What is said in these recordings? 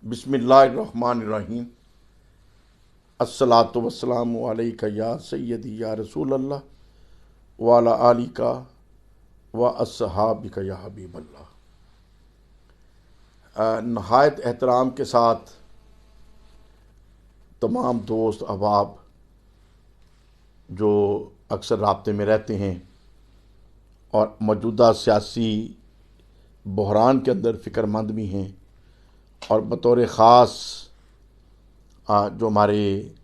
बिस्मिल्लाहिर्रहमानिर्रहीम। अस्सलातु वस्सलामु अलैका या सय्यदी या रसूल अल्लाह व अला आलिका व अस्सहाबिका या हबीब अल्लाह। नहायत एहतराम के साथ तमाम दोस्त अहबाब जो अक्सर राब्ते में रहते हैं और मौजूदा सियासी बहरान के अंदर फ़िक्रमंद भी हैं, और बतौर ख़ास जो हमारे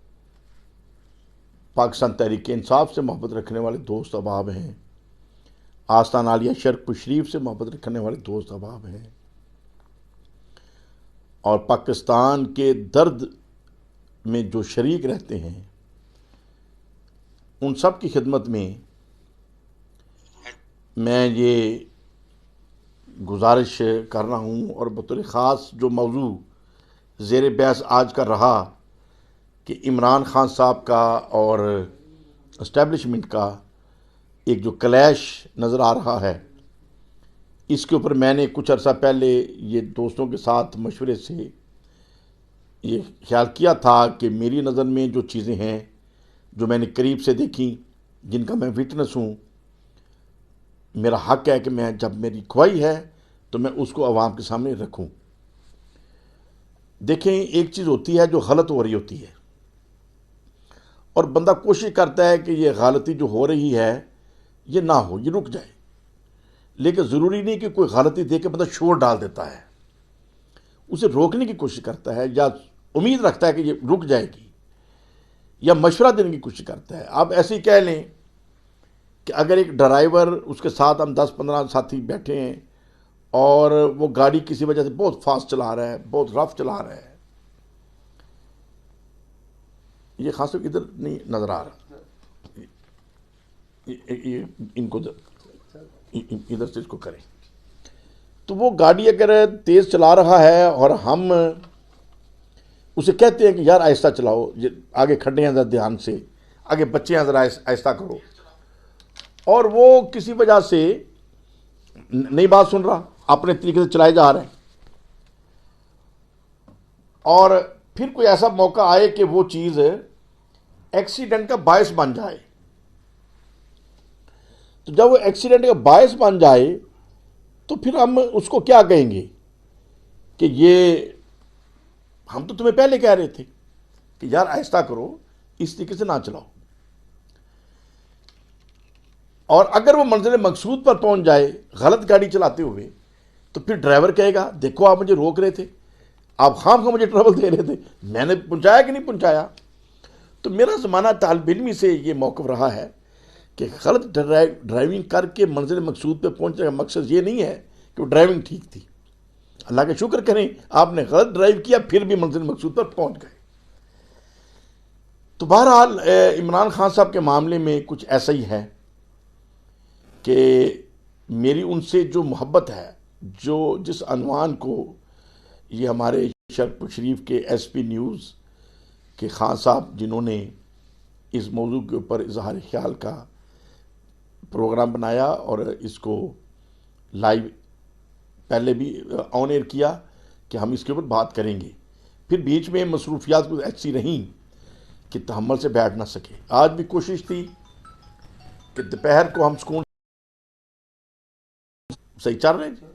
पाकिस्तान तहरीक इंसाफ से मोहब्बत रखने वाले दोस्त अहबाब हैं, आस्ताना आलिया शर्क शरीफ से मोहब्बत रखने वाले दोस्त अहबाब हैं, और पाकिस्तान के दर्द में जो शरीक रहते हैं, उन सब की खिदमत में मैं ये गुजारिश कर रहा हूँ। और बतौर ख़ास जो मौजू ज़ेर बहस आज का रहा कि इमरान खान साहब का और इस्टेब्लिशमेंट का एक जो क्लैश नज़र आ रहा है, इसके ऊपर मैंने कुछ अर्सा पहले ये दोस्तों के साथ मशवरे से ये ख्याल किया था कि मेरी नज़र में जो चीज़ें हैं जो मैंने करीब से देखी, जिनका मैं विटनेस हूँ, मेरा हक़ है कि मैं जब मेरी ख्वाही है तो मैं उसको आवाम के सामने रखूँ। देखें, एक चीज़ होती है जो गलत हो रही होती है और बंदा कोशिश करता है कि ये गलती जो हो रही है ये ना हो, ये रुक जाए, लेकिन ज़रूरी नहीं कि कोई गलती देख के बंदा शोर डाल देता है, उसे रोकने की कोशिश करता है या उम्मीद रखता है कि ये रुक जाएगी या मशवरा देने की कोशिश करता है। आप ऐसे ही कह लें कि अगर एक ड्राइवर, उसके साथ हम 10-15 साथी बैठे हैं और वो गाड़ी किसी वजह से बहुत फास्ट चला रहा है, बहुत रफ चला रहा है, ये खास तौर इधर नहीं नज़र आ रहा, ये इनको इधर से इसको करें, तो वो गाड़ी अगर तेज़ चला रहा है और हम उसे कहते हैं कि यार आहिस्ता चलाओ, आगे खड्डे हैं ज़रा ध्यान से, आगे बच्चे हैं ज़रा आहिस्ता करो, और वो किसी वजह से नई बात सुन रहा, अपने तरीके से चलाए जा रहे हैं, और फिर कोई ऐसा मौका आए कि वो चीज़ एक्सीडेंट का बायस बन जाए, तो जब वो एक्सीडेंट का बायस बन जाए तो फिर हम उसको क्या कहेंगे कि ये हम तो तुम्हें पहले कह रहे थे कि यार आहिस्ता करो, इस तरीके से ना चलाओ। और अगर वो मंजिल मकसूद पर पहुंच जाए गलत गाड़ी चलाते हुए, तो फिर ड्राइवर कहेगा देखो आप मुझे रोक रहे थे, आप खाम को मुझे ट्रबल दे रहे थे, मैंने पहुंचाया कि नहीं पहुंचाया। तो मेरा ज़माना तालिब इल्मी से ये मौक़िफ़ रहा है कि गलत ड्राइविंग करके मंजिल मकसूद पर पहुंचने का मकसद ये नहीं है कि वो ड्राइविंग ठीक थी, अल्लाह का शुक्र करें आपने गलत ड्राइव किया फिर भी मंजिल मकसूद पर पहुंच गए। तो बहरहाल इमरान खान साहब के मामले में कुछ ऐसा ही है कि मेरी उनसे जो मोहब्बत है, जो जिस अनवान को ये हमारे शर्क शरीफ के एसपी न्यूज़ के खान साहब जिन्होंने इस मौजू के ऊपर इजहार ख्याल का प्रोग्राम बनाया और इसको लाइव पहले भी ऑन एयर किया कि हम इसके ऊपर बात करेंगे, फिर बीच में मसरूफियात कुछ ऐसी रहीं कि तहम्मुल से बैठ ना सके। आज भी कोशिश थी कि दोपहर को हम सुकून सही चल रहे थे।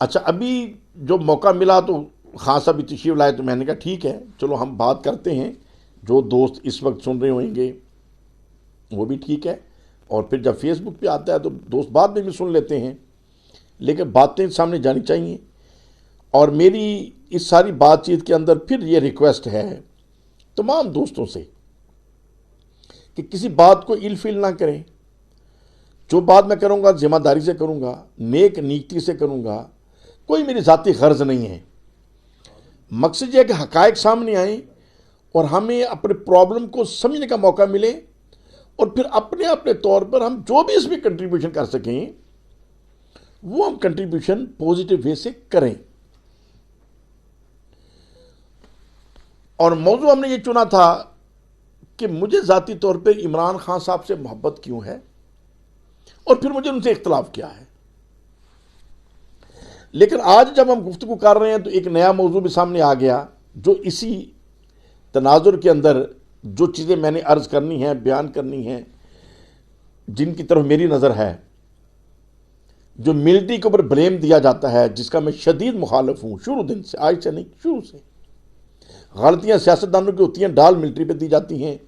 अच्छा, अभी जो मौका मिला तो खान साहब भी तशरीफ लाए, तो मैंने कहा ठीक है चलो हम बात करते हैं, जो दोस्त इस वक्त सुन रहे होंगे वो भी ठीक है, और फिर जब फेसबुक पे आता है तो दोस्त बाद में भी सुन लेते हैं, लेकिन बातें सामने जानी चाहिए। और मेरी इस सारी बातचीत के अंदर फिर ये रिक्वेस्ट है तमाम दोस्तों से कि किसी बात को इलफिल ना करें। जो बात मैं करूँगा ज़िम्मेदारी से करूँगा, नेक नीति से करूँगा, कोई मेरी ज़ाती गर्ज नहीं है। मकसद यह है कि हक़ाइक़ सामने आए और हमें अपने प्रॉब्लम को समझने का मौका मिले, और फिर अपने अपने तौर पर हम जो भी इसमें कंट्रीब्यूशन कर सकें वो हम कंट्रीब्यूशन पॉजिटिव वे से करें। और मौजू हमने ये चुना था कि मुझे ज़ाती तौर पर इमरान खान साहब से मोहब्बत क्यों है और फिर मुझे उनसे इख्तलाफ क्या है। लेकिन आज जब हम गुफ्तगू कर रहे हैं तो एक नया मौजू भी सामने आ गया, जो इसी तनाजुर के अंदर जो चीज़ें मैंने अर्ज़ करनी है, बयान करनी है, जिनकी तरफ मेरी नज़र है, जो मिलिट्री के ऊपर ब्लेम दिया जाता है, जिसका मैं शदीद मुखालिफ हूँ शुरू दिन से, आज से नहीं, शुरू से। गलतियाँ सियासतदानों की होती हैं, डाल मिलिट्री पे दी जाती हैं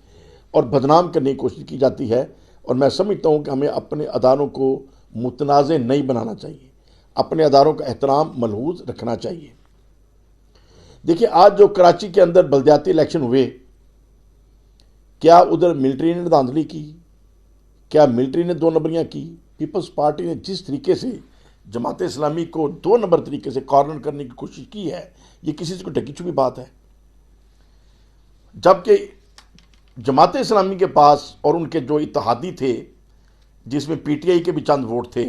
और बदनाम करने की कोशिश की जाती है। और मैं समझता हूँ कि हमें अपने अदारों को मुतनाज़ नहीं बनाना चाहिए, अपने अदारों का एहतराम मलहूज़ रखना चाहिए। देखिए, आज जो कराची के अंदर बल्दियाती इलेक्शन हुए, क्या उधर मिलिट्री ने धांधली की? क्या मिलिट्री ने दो नंबरियाँ की? पीपल्स पार्टी ने जिस तरीके से जमात इस्लामी को दो नंबर तरीके से कॉर्नर करने की कोशिश की है, ये किसी से को ढकी छुपी बात है। जबकि जमात इस्लामी के पास और उनके जो इत्तेहादी थे, जिसमें पीटीआई के भी चंद वोट थे,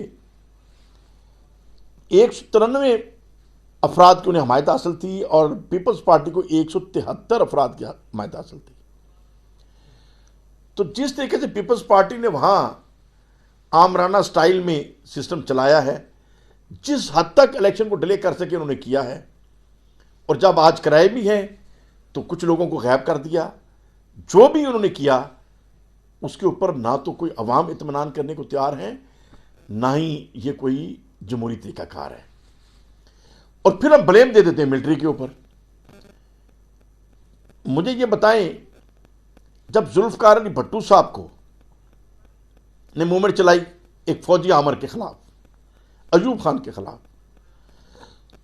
193 अफराद की उन्हें हमायत हासिल थी और पीपल्स पार्टी को 173 अफराद की हमायत हासिल थी। तो जिस तरीके से पीपल्स पार्टी ने वहां आमराना स्टाइल में सिस्टम चलाया है, जिस हद तक इलेक्शन को डिले कर सके उन्होंने किया है, और जब आज कराए भी हैं तो कुछ लोगों को गायब कर दिया। जो भी उन्होंने किया उसके ऊपर ना तो कोई अवाम इत्मीनान करने को तैयार है, ना ही ये कोई जमहूरी तरीकाकार है, और फिर हम ब्लेम दे देते हैं मिलिट्री के ऊपर। मुझे ये बताएं, जब जुल्फकार अली भट्टू साहब को ने मूवमेंट चलाई एक फौजी आमर के खिलाफ, अयूब खान के खिलाफ,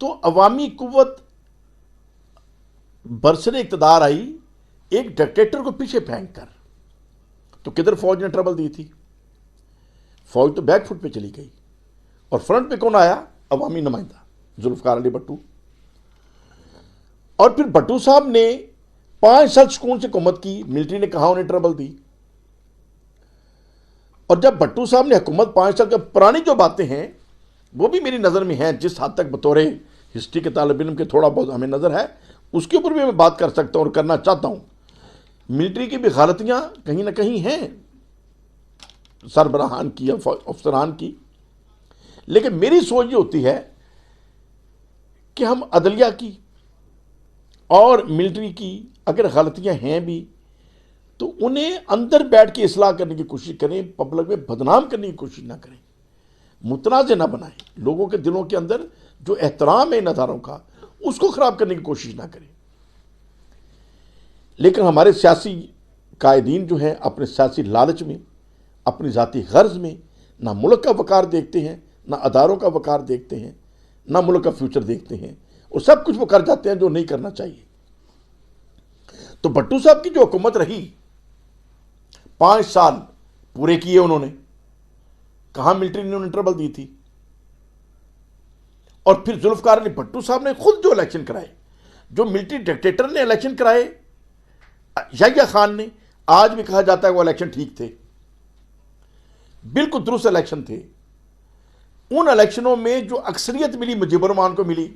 तो अवामी कुव्वत बरसरे इक़्तिदार आई एक डिक्टेटर को पीछे फेंक कर। तो किधर फौज ने ट्रबल दी थी? फौज तो बैक फुट पे चली गई, और फ्रंट पे कौन आया? अवामी नुमाइंदा जुल्फकार अली भट्टू। और फिर भट्टू साहब ने 5 साल सुकून से हुकूमत की, मिलिट्री ने कहा उन्हें ट्रबल दी। और जब भट्टू साहब ने हुकूमत 5 साल, के पुरानी जो बातें हैं वो भी मेरी नज़र में हैं, जिस हद तक बतौर हिस्ट्री के तालिब इल्म के थोड़ा बहुत हमें नज़र है, उसके ऊपर भी मैं बात कर सकता हूँ और करना चाहता हूँ। मिलिट्री की भी गलतियाँ कहीं ना कहीं हैं, सरबराहान की, अफसरान की। लेकिन मेरी सोच ये होती है कि हम अदलिया की और मिलिट्री की अगर गलतियाँ हैं भी तो उन्हें अंदर बैठ के इस्लाह करने की कोशिश करें, पब्लिक में बदनाम करने की कोशिश ना करें, मुतनाज़ ना बनाएं, लोगों के दिलों के अंदर जो एहतराम है इन अदारों का उसको ख़राब करने की कोशिश ना करें। लेकिन हमारे सियासी कायदीन जो हैं अपने सियासी लालच में, अपनी ज़ाती गर्ज में, ना मुल्क का वकार देखते हैं, ना अदारों का वकार देखते हैं, ना मुल्क का फ्यूचर देखते हैं, और सब कुछ वो कर जाते हैं जो नहीं करना चाहिए। तो भट्टू साहब की जो हुकूमत रही, 5 साल पूरे किए उन्होंने, कहां मिलिट्री ने उन्हें ट्रबल दी थी। और फिर जुल्फकार अली भट्टू साहब ने खुद जो इलेक्शन कराए, जो मिलिट्री डिक्टेटर ने इलेक्शन कराए, याह्या खान ने, आज भी कहा जाता है वो इलेक्शन ठीक थे, बिल्कुल दुरुस्त इलेक्शन थे। उन इलेक्शनों में जो अक्सरियत मिली मुजीबुर रहमान को मिली,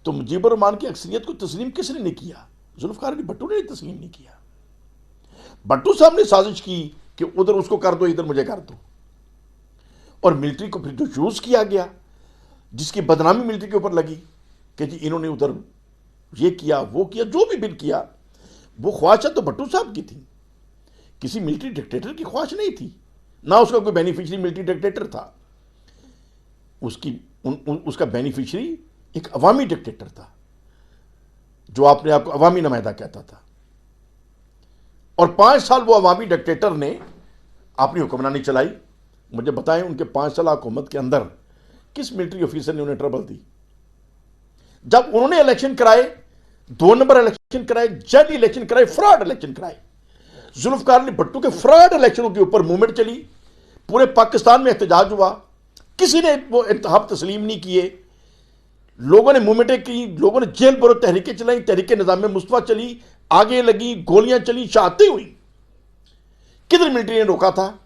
तो मुजीबुर रहमान की अक्सरियत को तस्लीम किसने नहीं किया? जुल्फकार अली भट्टू ने तस्लीम नहीं किया। भट्टू साहब ने साजिश की कि उधर उसको कर दो, इधर मुझे कर दो, और मिलिट्री को फिर जो यूज किया गया, जिसकी बदनामी मिलिट्री के ऊपर लगी कि जी इन्होंने उधर ये किया वो किया, जो भी बिल किया, वो ख्वाहिशात तो भट्टू साहब की थी, किसी मिलिट्री डिक्टेटर की ख्वाहिश नहीं थी, ना उसका कोई बेनिफिशियरी मिलिट्री डिक्टेटर था। उसका बेनिफिशियरी एक अवामी डिक्टेटर था, जो अपने आप को अवामी नुमाइंदा कहता था। और 5 साल वो अवामी डिक्टेटर ने अपनी हुक्मरानी चलाई। मुझे बताएं, उनके 5 साल हुकूमत के अंदर किस मिलिट्री ऑफिसर ने उन्हें ट्रबल दी? जब उन्होंने इलेक्शन कराए, 2 नंबर इलेक्शन कराए, जाली इलेक्शन कराए, फ्रॉड इलेक्शन कराए, जुल्फकार अली भट्टू के फ्रॉड इलेक्शनों के ऊपर मूवमेंट चली, पूरे पाकिस्तान में एहतजाज हुआ, किसी ने वो इंतखाब तस्लीम नहीं किए, लोगों ने मूवमेंटें की, लोगों ने जेल बरो तहरीकें चलाई, तहरीक निज़ाम मुस्तफा चली, आगे लगी, गोलियां चली, शहादतें हुई। किधर मिलिट्री ने रोका था?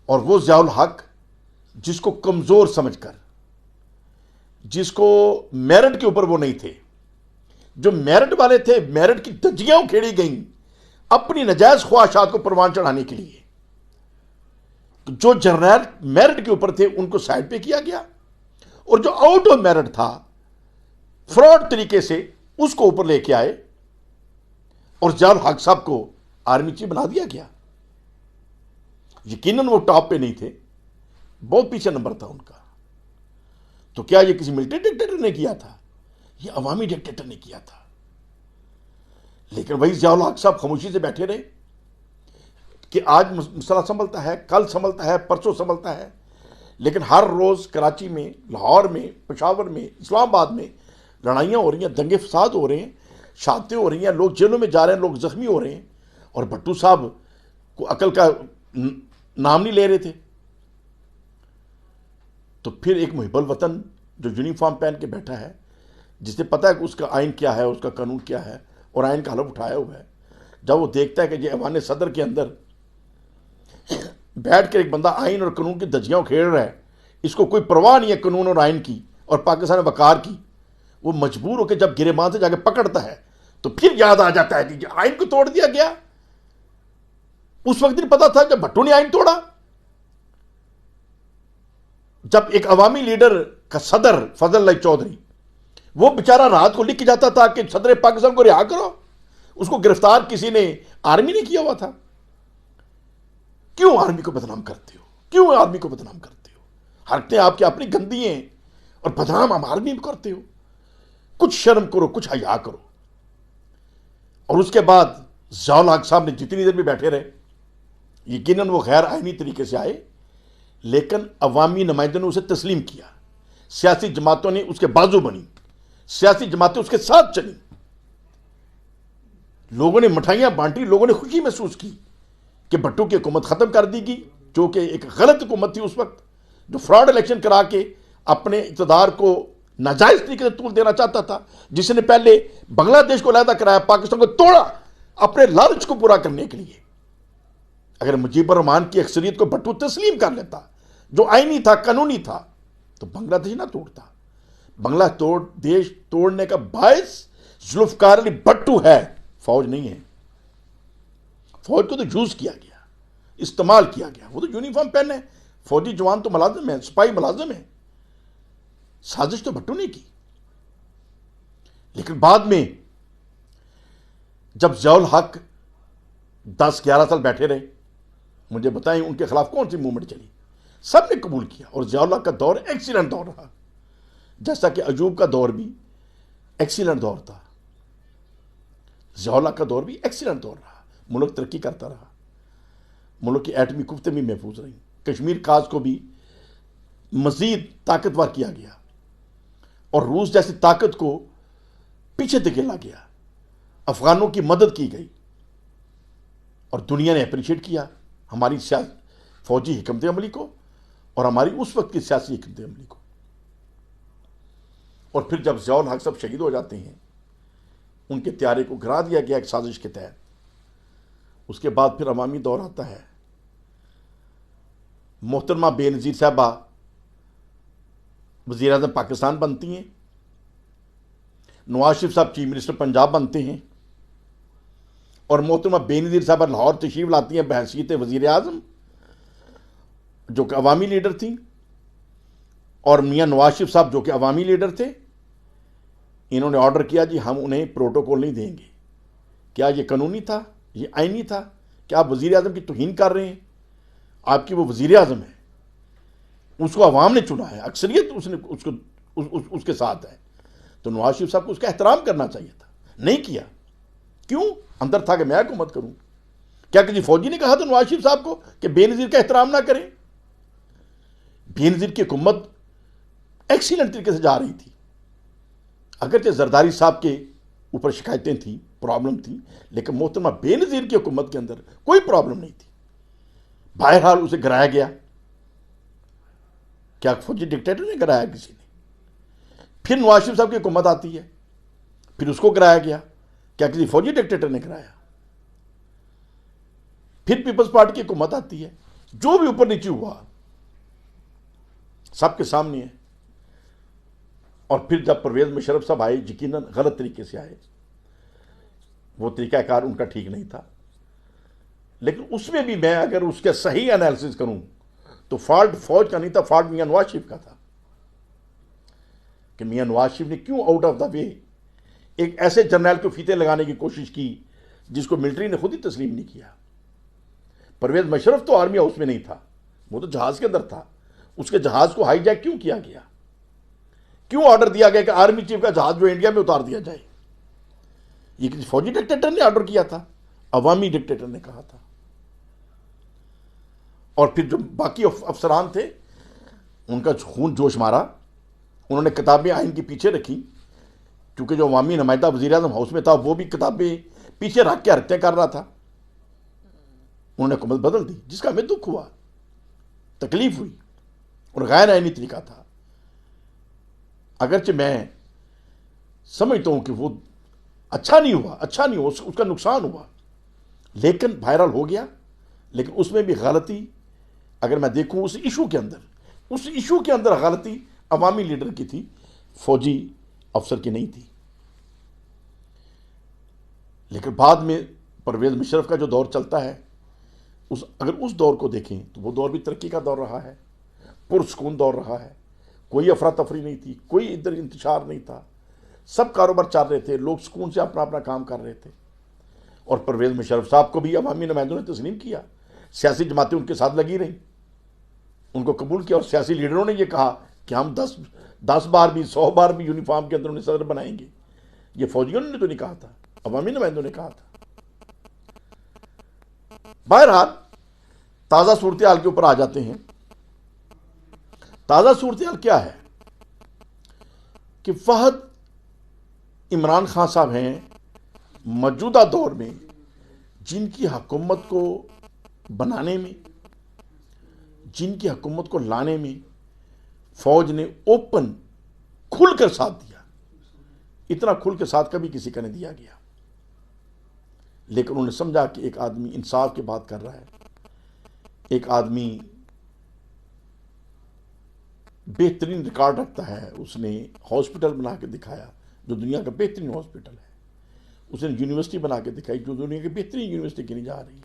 और वो ज़ियाउल हक, जिसको कमजोर समझकर, जिसको मेरिट के ऊपर वो नहीं थे, जो मेरिट वाले थे, मेरिट की धज्जियां उखेड़ी गई अपनी नजायज ख्वाहिशात को परवान चढ़ाने के लिए, जो जर्नल मेरिट के ऊपर थे उनको साइड पे किया गया, और जो आउट ऑफ मेरिट था फ्रॉड तरीके से उसको ऊपर लेके आए और जियाउल हक साहब को आर्मी चीफ बना दिया गया। यकीनन वो टॉप पे नहीं थे, बहुत पीछे नंबर था उनका। तो क्या ये किसी मिलिट्री डिक्टेटर ने किया था? ये अवामी डिक्टेटर ने किया था। लेकिन वही जियाउल हक साहब खामोशी से बैठे रहे कि आज मसला संभलता है, कल संभलता है, परसों संभलता है, लेकिन हर रोज कराची में, लाहौर में, पेशावर में, इस्लामाबाद में लड़ाइयाँ हो रही हैं, दंगे फसाद हो रहे हैं, शहादतें हो रही हैं, लोग जेलों में जा रहे हैं, लोग जख्मी हो रहे हैं, और भट्टू साहब को अकल का नाम नहीं ले रहे थे। तो फिर एक मुहिब्बुल वतन जो यूनिफॉर्म पहन के बैठा है, जिसे पता है कि उसका आइन क्या है, उसका कानून क्या है, और आइन का हलफ उठाया हुआ है, जब वो देखता है कि ये ऐवान सदर के अंदर बैठ कर एक बंदा आइन और कानून की धज्जियां खेल रहा है, इसको कोई परवाह नहीं है कानून और आइन की और पाकिस्तान वकार की, वो मजबूर होकर जब गिरेबान से जाके पकड़ता है तो फिर याद आ जाता है कि आइन को तोड़ दिया गया। उस वक्त नहीं पता था जब भट्टू ने आइन तोड़ा। जब एक अवामी लीडर का सदर फजल अली चौधरी, वो बेचारा रात को लिख के जाता था कि सदर पाकिस्तान को रिहा करो, उसको गिरफ्तार किसी ने, आर्मी ने किया हुआ था। क्यों आर्मी को बदनाम करते हो? क्यों आर्मी को बदनाम करते हो? हरकतें आपकी अपनी गंदी हैं और बदनाम हम आर्मी को करते हो। कुछ शर्म करो, कुछ हया करो। और उसके बाद जियाउल हक साहब ने जितनी देर में बैठे रहे, यकीनन वो गैर आईनी तरीके से आए, लेकिन अवामी नुमाइंदों ने उसे तस्लीम किया, सियासी जमातों ने उसके बाजू बनी, सियासी जमातें उसके साथ चली, लोगों ने मिठाइयां बांटी, लोगों ने खुशी महसूस की कि भट्टू की हुकूमत खत्म कर दी गई, जो कि एक गलत हुकूमत थी उस वक्त, जो फ्रॉड इलेक्शन करा के अपने इक़्तिदार को नाजायज तरीके से तूल देना चाहता था, जिसने पहले बांग्लादेश को अलहदा कराया, पाकिस्तान को तोड़ा अपने लालच को पूरा करने के लिए। अगर मुजीबुर रहमान की अक्सरियत को भट्टू तस्लीम कर लेता, जो आईनी था, कानूनी था, तो बांग्लादेश ना तोड़ता। बांग्लादेश तोड़ने का बायस जुल्फकार अली भट्टू है, फौज नहीं है। फौज को तो यूज किया गया, इस्तेमाल किया गया। वो तो यूनिफॉर्म पहने, फौजी जवान तो मुलाजिम है, सिपाही मुलाजिम है। साजिश तो भट्टू ने की। लेकिन बाद में जब जियाउल हक 10-11 साल बैठे रहे, मुझे बताएं उनके खिलाफ कौन सी मूवमेंट चली? सबने कबूल किया। और जियाउल हक का दौर एक्सीलेंट दौर रहा, जैसा कि अयूब का दौर भी एक्सीलेंट दौर था। जियाउल हक का दौर भी एक्सीलेंट दौर रहा। मुल्क तरक्की करता रहा, मुल्क की एटमी कुव्वतें भी महफूज रहीं, कश्मीर काज को भी मजीद ताकतवर किया गया, और रूस जैसी ताकत को पीछे धकेला गया, अफगानों की मदद की गई, और दुनिया ने अप्रिशिएट किया हमारी फौजी हिकमत अमली को और हमारी उस वक्त की सियासी हिकमत अमली को। और फिर जब जियाउल हक साहब शहीद हो जाते हैं, उनके त्यारे को गिरा दिया गया एक साजिश के तहत। उसके बाद फिर अवामी दौर आता है। मोहतरमा बेनज़ीर साहबा वज़ीर आज़म पाकिस्तान बनती हैं, नवाज शरीफ साहब चीफ मिनिस्टर पंजाब बनते हैं, और मोहतरमा बेनज़ीर साहबा लाहौर तशरीफ लाती हैं बहैसियत वज़ीर आज़म, जो कि अवामी लीडर थी, और मियाँ नवाज शरीफ साहब जो कि अवामी लीडर थे, इन्होंने ऑर्डर किया जी हम उन्हें प्रोटोकॉल नहीं देंगे। क्या ये कानूनी था? ये आईनी था? क्या आप वज़ीर आज़म की तौहीन कर रहे हैं? आपकी वो वज़ीर आज़म है, उसको अवाम ने चुना है, अक्सरियत उसने उसके साथ है, तो नवाज शरीफ साहब को उसका एहतराम करना चाहिए था, नहीं किया। क्यों? अंदर था कि मैं हुकूमत करूं। क्या किसी फौजी ने कहा था नवाज शरीफ साहब को कि बेनज़ीर का एहतराम ना करें? बेनज़ीर की हुकूमत एक्सीलेंट तरीके से जा रही थी, अगरचे जरदारी साहब के ऊपर शिकायतें थी, प्रॉब्लम थी, लेकिन मोहतरमा बेनज़ीर की हुकूमत के अंदर कोई प्रॉब्लम नहीं थी। बहरहाल उसे गिराया गया। क्या फौजी डिक्टेटर ने गिराया? किसी ने। फिर नवाज शरीफ साहब की हुकूमत आती है, फिर उसको गिराया गया। क्या किसी फौजी डिक्टेटर ने गिराया? फिर पीपल्स पार्टी की हुकूमत आती है। जो भी ऊपर नीचे हुआ सबके सामने है। और फिर जब परवेज मुशर्रफ साहब आए, यकीनन गलत तरीके से आए, वो तरीकाकार उनका ठीक नहीं था, लेकिन उसमें भी मैं अगर उसका सही एनालिसिस करूं तो फॉल्ट फौज का नहीं था, फॉल्ट मियां नवाज शरीफ का था कि मियां नवाज शरीफ ने क्यों आउट ऑफ द वे एक ऐसे जर्नल को फीते लगाने की कोशिश की जिसको मिलिट्री ने खुद ही तस्लीम नहीं किया। परवेज मुशर्रफ तो आर्मी हाउस में नहीं था, वो तो जहाज के अंदर था। उसके जहाज को हाईजैक क्यों किया गया? क्यों ऑर्डर दिया गया कि आर्मी चीफ का जहाज जो इंडिया में उतार दिया जाए? ये किसी फौजी डिक्टेटर ने ऑर्डर किया था? अवामी डिक्टेटर ने कहा था। और फिर जो बाकी अफसरान थे उनका खून जोश मारा, उन्होंने किताबें आइन के पीछे रखी, क्योंकि जो अवामी नुमाइंदा वज़ीर आज़म हाउस में था वो भी किताबें पीछे रख के हरकतें कर रहा था। उन्होंने हुकूमत बदल दी, जिसका हमें दुख हुआ, तकलीफ हुई और गैर आईनी तरीका था। अगरचे मैं समझता हूं कि वो अच्छा नहीं हुआ, उसका नुकसान हुआ, लेकिन वायरल हो गया। लेकिन उसमें भी गलती अगर मैं देखूं उस इशू के अंदर गलती अवामी लीडर की थी, फौजी अफसर की नहीं थी। लेकिन बाद में परवेज मुशर्रफ का जो दौर चलता है, अगर उस दौर को देखें तो वो दौर भी तरक्की का दौर रहा है, पुरसकून दौर रहा है। कोई अफरा तफरी नहीं थी, कोई इधर इंतशार नहीं था, सब कारोबार चल रहे थे, लोग सुकून से अपना अपना काम कर रहे थे। और परवेज मुशर्रफ साहब को भी अवामी नुमाइंदों ने तस्लीम किया, सियासी जमातें उनके साथ लगी रहीं, उनको कबूल किया। और सियासी लीडरों ने यह कहा कि हम 10 बार भी 100 बार भी यूनिफॉर्म के अंदर उन्हें सदर बनाएंगे। ये फौजियों ने तो नहीं कहा था, अवामी नुमाइंदों ने कहा था। बहरहाल ताज़ा सूरत हाल के ऊपर आ जाते हैं। ताज़ा सूरत हाल क्या है कि फहद इमरान खान साहब हैं मौजूदा दौर में, जिनकी हुकूमत को बनाने में, जिनकी हुकूमत को लाने में फौज ने ओपन खुलकर साथ दिया। इतना खुल के साथ कभी किसी का नहीं दिया गया। लेकिन उन्होंने समझा कि एक आदमी इंसाफ की बात कर रहा है, एक आदमी बेहतरीन रिकॉर्ड रखता है। उसने हॉस्पिटल बना के दिखाया जो दुनिया का बेहतरीन हॉस्पिटल है, उसने यूनिवर्सिटी बना के दिखाई जो दुनिया की बेहतरीन यूनिवर्सिटी गिनी जा रही है,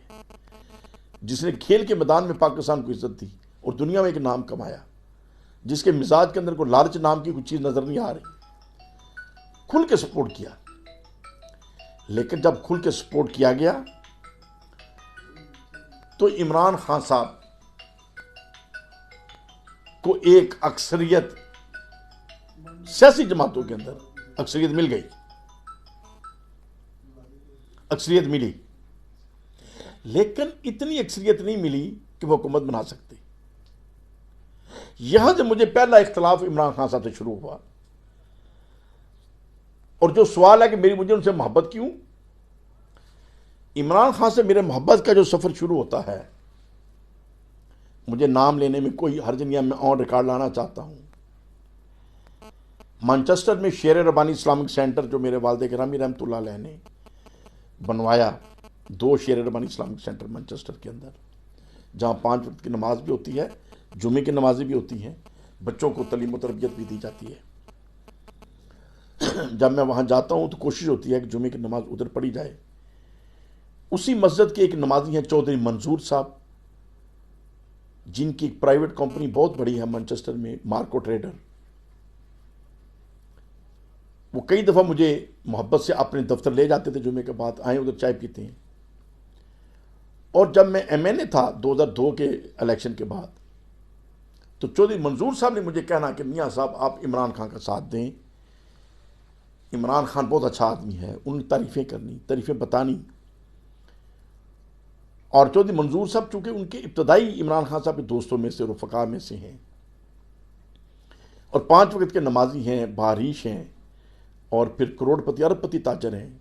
जिसने खेल के मैदान में पाकिस्तान को इज्जत दी और दुनिया में एक नाम कमाया, जिसके मिजाज के अंदर कोई लालच नाम की कुछ चीज़ नज़र नहीं आ रही, खुल के सपोर्ट किया। लेकिन जब खुल के सपोर्ट किया गया तो इमरान खान साहब को एक अक्सरियत, सियासी जमातों के अंदर अक्सरियत मिल गई, अक्सरियत मिली, लेकिन इतनी अक्सरियत नहीं मिली कि वो हुकूमत बना सकते। यहां से मुझे पहला इख्तलाफ इमरान खान साहब से शुरू हुआ। और जो सवाल है कि मुझे उनसे मोहब्बत क्यों, इमरान खान से मेरे मोहब्बत का जो सफ़र शुरू होता है, मुझे नाम लेने में कोई हर्ज नहीं है, मैं ऑन रिकॉर्ड लाना चाहता हूं। मैनचेस्टर में शेर रबानी इस्लामिक सेंटर जो मेरे वालिद गिरामी रहमतुल्लाह अलैह ने बनवाया, 2 शेर रबानी इस्लामिक सेंटर मैनचेस्टर के अंदर, जहां 5 वक्त की नमाज भी होती है, जुमे की नमाजें भी होती हैं, बच्चों को तलीम व तरबियत भी दी जाती है। जब मैं वहां जाता हूं तो कोशिश होती है कि जुमे की नमाज उधर पढ़ी जाए। उसी मस्जिद के एक नमाजी हैं चौधरी मंजूर साहब, जिनकी एक प्राइवेट कंपनी बहुत बड़ी है मैनचेस्टर में, मार्को ट्रेडर। वो कई दफ़ा मुझे मोहब्बत से अपने दफ्तर ले जाते थे, जुमे के बाद आए उधर चाय पीते हैं। और जब मैं MNA था 2002 के इलेक्शन के बाद, तो चौधरी मंजूर साहब ने मुझे कहना कि मियाँ साहब आप इमरान खान का साथ दें, इमरान खान बहुत अच्छा आदमी है। उन्हें तारीफ़ें करनी, तारीफ़ें बतानी। और चौधरी मंजूर साहब चूंकि उनके इब्तदाई इमरान खान साहब के दोस्तों में से, रुफ़क़ा में से हैं, और 5 वक्त के नमाजी हैं, बारिश हैं, और फिर करोड़पति अरबपति ताजर हैं।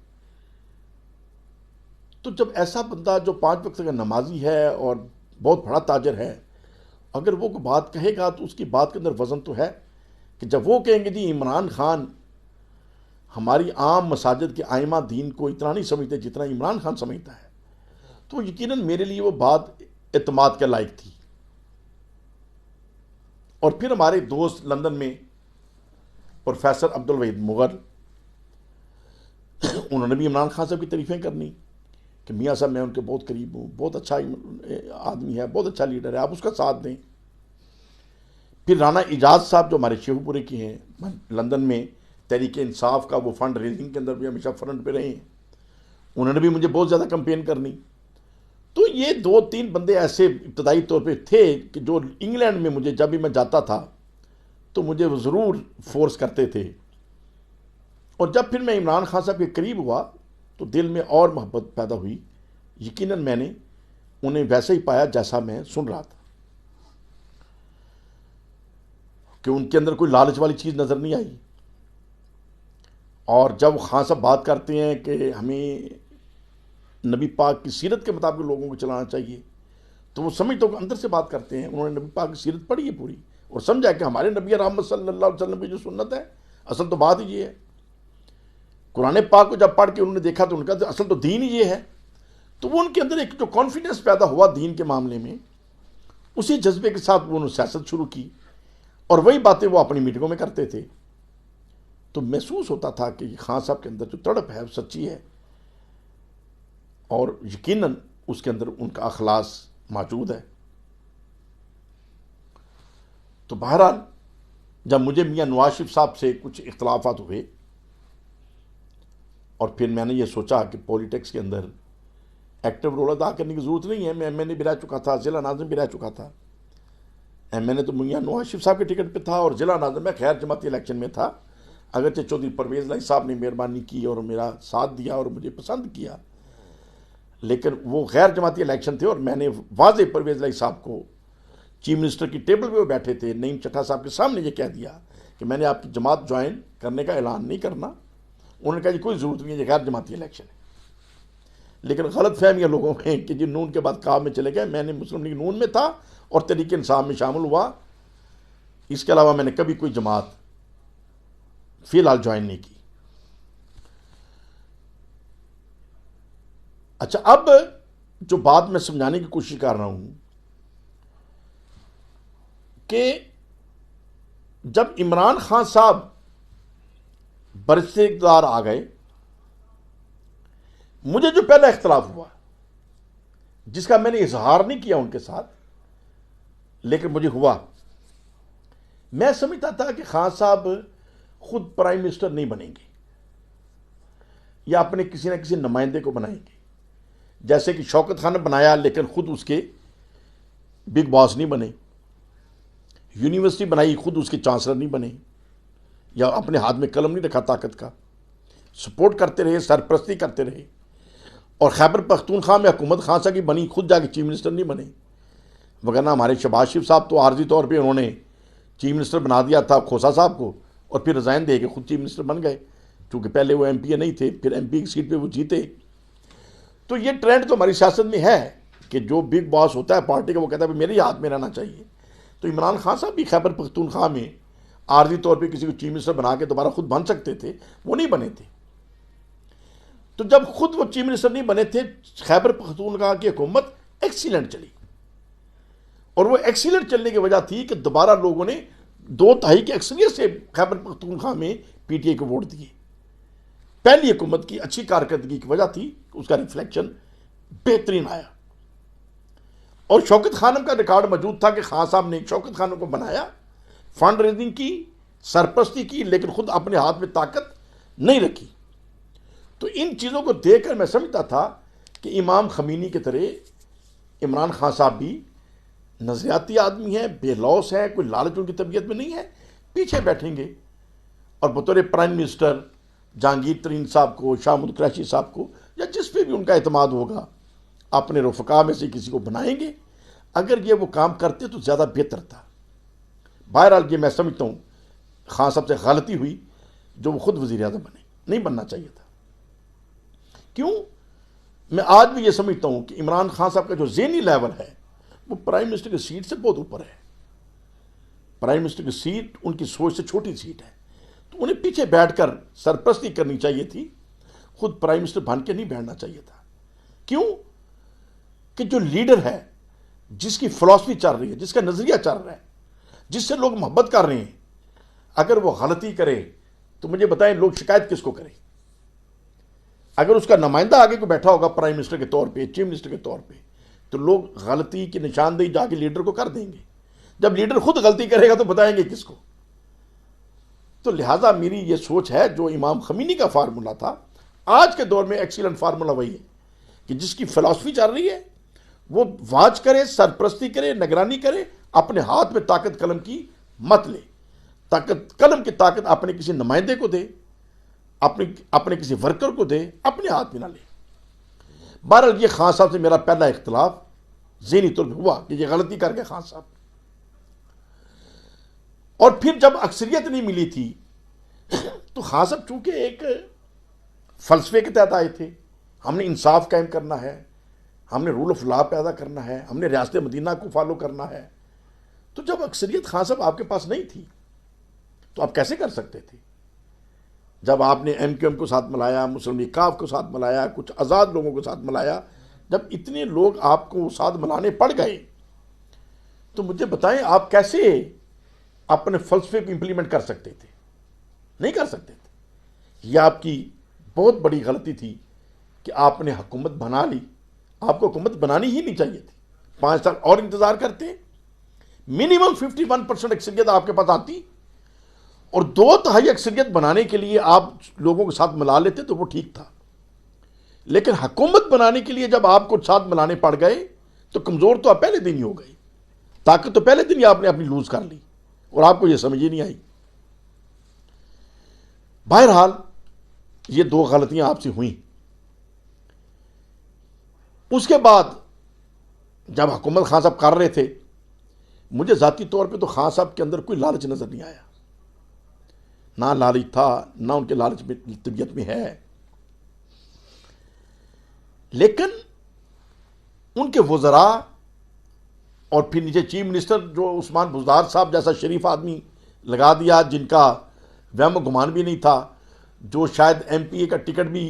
तो जब ऐसा बंदा जो 5 वक्त का नमाजी है और बहुत बड़ा ताजर है, अगर वो कोई बात कहेगा तो उसकी बात के अंदर वज़न तो है कि जब वो कहेंगे जी इमरान खान हमारी आम मसाजिद के आइमा दीन को इतना नहीं समझते जितना इमरान खान समझता है, तो यकीनन मेरे लिए वो बात एतमाद के लायक थी। और फिर हमारे दोस्त लंदन में प्रोफेसर अब्दुल वहीद मुग़ल, उन्होंने भी इमरान खान साहब की तारीफ़ें करनी कि मियाँ साहब मैं उनके बहुत करीब हूँ, बहुत अच्छा आदमी है, बहुत अच्छा लीडर है, आप उसका साथ दें। फिर राना इजाज साहब जो हमारे शेखुपुरे की हैं, लंदन में तहरीक इंसाफ का वो फंड रेजिंग के अंदर भी हमेशा फ्रंट पे रहे हैं, उन्होंने भी मुझे बहुत ज़्यादा कंपेन करनी। तो ये 2-3 बंदे ऐसे इब्तदाई तौर पे थे कि जो इंग्लैंड में मुझे जब भी मैं जाता था तो मुझे वो ज़रूर फोर्स करते थे। और जब फिर मैं इमरान खान साहब के करीब हुआ तो दिल में और मोहब्बत पैदा हुई। यकीनन मैंने उन्हें वैसे ही पाया जैसा मैं सुन रहा था, कि उनके अंदर कोई लालच वाली चीज़ नज़र नहीं आई। और जब खान साहब बात करते हैं कि हमें नबी पाक की सीरत के मुताबिक लोगों को चलाना चाहिए, तो वो समझ तो अंदर से बात करते हैं। उन्होंने नबी पाक की सीरत पढ़ी है पूरी और समझा कि हमारे नबी रहमत सल्लल्लाहु अलैहि वसल्लम की जो सुन्नत है, असल तो बात ही ये है। कुरान पाक को जब पढ़ के उन्होंने देखा तो उनका असल तो दीन ही ये है। तो वो उनके अंदर एक जो कॉन्फिडेंस पैदा हुआ दीन के मामले में, उसी जज्बे के साथ वो उन्होंने सियासत शुरू की और वही बातें वो अपनी मीटिंगों में करते थे। तो महसूस होता था कि खान साहब के अंदर जो तड़प है वो सच्ची है और यकीनन उसके अंदर उनका अखलास मौजूद है। तो बहरहाल जब मुझे मियां नवाज शरीफ साहब से कुछ इख्तलाफात हुए और फिर मैंने ये सोचा कि पॉलिटिक्स के अंदर एक्टिव रोल अदा करने की ज़रूरत नहीं है। मैं एमएनए भी रह चुका था, ज़िला नाज़िम भी रह चुका था। एमएनए तो मियां नवाज शरीफ साहब के टिकट पे था और ज़िला नाज़िम में खैर जमाती इलेक्शन में था। अगरचे चौधरी परवेज़ लाई साहब ने मेहरबानी की और मेरा साथ दिया और मुझे पसंद किया, लेकिन वो गैर जमाती इलेक्शन थे और मैंने वाज़े परवेज़ लाई साहब को चीफ मिनिस्टर की टेबल पे वो बैठे थे, नईम चट्टा साहब के सामने ये कह दिया कि मैंने आपकी जमात ज्वाइन करने का ऐलान नहीं करना। उन्होंने कहा जी कोई ज़रूरत नहीं है, ये गैर जमाती इलेक्शन है। लेकिन गलत फहमियाँ लोगों में कि जी नून के बाद काम में चले गए। मैंने मुस्लिम लीग नून में था और तहरीक इंसाफ में शामिल हुआ, इसके अलावा मैंने कभी कोई जमात फिलहाल ज्वाइन नहीं की। अच्छा, अब जो बात मैं समझाने की कोशिश कर रहा हूं कि जब इमरान खान साहब बरसे इक़्तिदार आ गए, मुझे जो पहला इख्तलाफ हुआ जिसका मैंने इजहार नहीं किया उनके साथ, लेकिन मुझे हुआ, मैं समझता था कि खान साहब खुद प्राइम मिनिस्टर नहीं बनेंगे या अपने किसी न किसी नुमाइंदे को बनाएंगे। जैसे कि शौकत खान ने बनाया लेकिन खुद उसके बिग बॉस नहीं बने, यूनिवर्सिटी बनाई खुद उसके चांसलर नहीं बने, या अपने हाथ में कलम नहीं रखा ताकत का, सपोर्ट करते रहे, सरपरस्ती करते रहे। और खैबर पख्तूनख्वा में हुकूमत खान साहब की बनी, खुद जाके चीफ मिनिस्टर नहीं बने। वगरना हमारे शहबाज शरीफ साहब तो आर्जी तौर पे उन्होंने चीफ मिनिस्टर बना दिया था खोसा साहब को और फिर रिज़ाइन दे के खुद चीफ मिनिस्टर बन गए, क्योंकि पहले वो एमपी नहीं थे, फिर एमपी की सीट पे वो जीते। तो ये ट्रेंड तो हमारी सियासत में है कि जो बिग बॉस होता है पार्टी का, वो कहता है मेरे ही हाथ में रहना चाहिए। तो इमरान खान साहब भी खैबर पख्तूनख्वा में आर्जी तौर पर किसी को चीफ मिनिस्टर बना के दोबारा खुद बन सकते थे, वो नहीं बने थे। तो जब खुद वो चीफ मिनिस्टर नहीं बने थे, खैबर पख्तूनख्वा की हुकूमत एक्सीलेंट चली और वो एक्सीलेंट चलने की वजह थी कि दोबारा लोगों ने 2/3 की अक्सरियत से खैबर पख्तूनख्वा में पीटीआई को वोट दिए। पहली हुकूमत की अच्छी कारकर्दगी की वजह थी, उसका रिफ्लेक्शन बेहतरीन आया। और शौकत खानम का रिकॉर्ड मौजूद था कि खान साहब ने शौकत खानम को बनाया, फंड रेजिंग की, सरपरस्ती की, लेकिन खुद अपने हाथ में ताकत नहीं रखी। तो इन चीज़ों को देखकर मैं समझता था कि इमाम खमीनी की तरह इमरान खान साहब भी नज़रियाती आदमी है, बेलौस है, कोई लालच उनकी तबीयत में नहीं है, पीछे बैठेंगे और बतौर प्राइम मिनिस्टर जहांगीर तरीन साहब को, शाहमूद कुरैशी साहब को, या जिस पे भी उनका एतमाद होगा, अपने रफ़का में से किसी को बनाएंगे। अगर ये वो काम करते तो ज़्यादा बेहतर था। बहरहाल ये मैं समझता हूँ खान साहब से गलती हुई जो वो खुद वज़ीर आज़म बने, नहीं बनना चाहिए था। क्यों? मैं आज भी ये समझता हूँ कि इमरान खान साहब का जो ज़हनी लेवल है वो प्राइम मिनिस्टर की सीट से बहुत ऊपर है। प्राइम मिनिस्टर की सीट उनकी सोच से छोटी सीट है, तो उन्हें पीछे बैठकर सरपरस्ती करनी चाहिए थी, खुद प्राइम मिनिस्टर बन के नहीं बैठना चाहिए था। क्यों? कि जो लीडर है, जिसकी फिलॉसफी चल रही है, जिसका नज़रिया चल रहा है, जिससे लोग मोहब्बत कर रहे हैं, अगर वो गलती करे तो मुझे बताएं लोग शिकायत किसको करें? अगर उसका नुमाइंदा आगे को बैठा होगा प्राइम मिनिस्टर के तौर पे, चीफ मिनिस्टर के तौर पे, तो लोग गलती की निशानदेही जाके लीडर को कर देंगे। जब लीडर खुद गलती करेगा तो बताएंगे किसको? तो लिहाजा मेरी ये सोच है, जो इमाम खमीनी का फार्मूला था, आज के दौर में एक्सीलेंट फार्मूला वही है कि जिसकी फिलॉसफी चल रही है वो वाच करे, सरपरस्ती करे, निगरानी करे, अपने हाथ में ताकत कलम की मत ले। ताकत कलम की ताकत अपने किसी नुमाइंदे को दे, अपने किसी वर्कर को दे, अपने हाथ में ना ले। बहरहाल ये खान साहब से मेरा पहला इख्तलाफ ज़हनी तौर पर हुआ कि ये गलती कर गए खान साहब। और फिर जब अक्सरियत नहीं मिली थी तो खान साहब चूंकि एक फलसफे के तहत आए थे, हमने इंसाफ कायम करना है, हमने रूल ऑफ लॉ पैदा करना है, हमने रियासत मदीना को फॉलो करना है, तो जब अक्सरियत खान साहब आपके पास नहीं थी तो आप कैसे कर सकते थे? जब आपने एमक्यूएम को साथ मिलाया, मुस्लिम लीग काफ को साथ मिलाया, कुछ आज़ाद लोगों को साथ मिलाया, जब इतने लोग आपको साथ मिलाने पड़ गए तो मुझे बताएं आप कैसे अपने फलसफे को इंप्लीमेंट कर सकते थे? नहीं कर सकते थे। यह आपकी बहुत बड़ी गलती थी कि आपने हुकूमत बना ली। आपको हुकूमत बनानी ही नहीं चाहिए थी। 5 साल और इंतजार करते, मिनिमम 51% अक्सरियत आपके पास आती और 2/3 अक्सरियत बनाने के लिए आप लोगों के साथ मिला लेते तो वो ठीक था। लेकिन हुकूमत बनाने के लिए जब आपको साथ मिलाने पड़ गए तो कमजोर तो आप पहले दिन ही हो गए, ताकत तो पहले दिन ही आपने अपनी लूज कर ली और आपको यह समझ ही नहीं आई। बहरहाल ये 2 गलतियां आपसे हुई। उसके बाद जब हुकूमत खान साहब कर रहे थे, मुझे जाती तौर पे तो खान साहब के अंदर कोई लालच नजर नहीं आया। ना लालच था, ना उनके लालच में तबीयत में है। लेकिन उनके वज़रा और फिर नीचे चीफ मिनिस्टर जो उस्मान बुज़दार साहब जैसा शरीफ आदमी लगा दिया, जिनका वहम गुमान भी नहीं था, जो शायद एमपीए का टिकट भी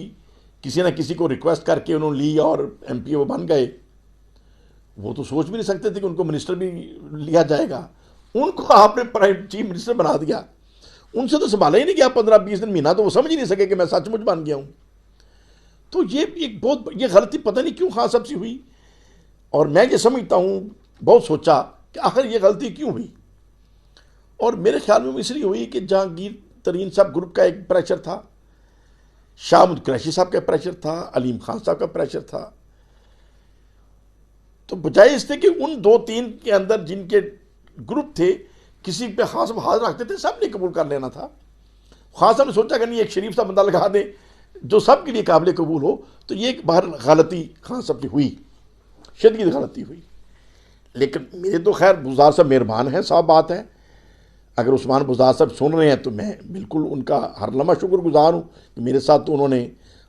किसी न किसी को रिक्वेस्ट करके उन्होंने ली और एमपीए वो बन गए। वो तो सोच भी नहीं सकते थे कि उनको मिनिस्टर भी लिया जाएगा। उनको आपने प्राइम चीफ मिनिस्टर बना दिया। उनसे तो संभाला ही नहीं गया 15-20 दिन, महीना, तो वो समझ ही नहीं सके कि मैं सचमुच बन गया हूं। तो ये एक बहुत ये गलती पता नहीं क्यों खान साहब से हुई। और मैं ये समझता हूं, बहुत सोचा कि आखिर ये गलती क्यों हुई। और मेरे ख्याल में वो इसलिए हुई कि जहांगीर तरीन साहब ग्रुप का एक प्रेशर था, शाहमुद कुरैशी साहब का प्रेशर था, अलीम खान साहब का प्रेशर था। तो बजाय इससे कि उन 2-3 के अंदर जिनके ग्रुप थे किसी पे खास हाथ रखते थे, सब ने कबूल कर लेना था। खान साहब ने सोचा कि नहीं, एक शरीफ सा बंदा लगा दे जो सब के लिए काबिल कबूल हो। तो ये एक बार गलती खान साहब की हुई, शदीद गलती हुई। लेकिन मेरे तो खैर बुज़दार साहब मेहरबान हैं, साफ बात है। अगर उस्मान बुज़दार साहब सुन रहे हैं तो मैं बिल्कुल उनका हर लम्हा शुक्रगुजार हूँ कि मेरे साथ तो उन्होंने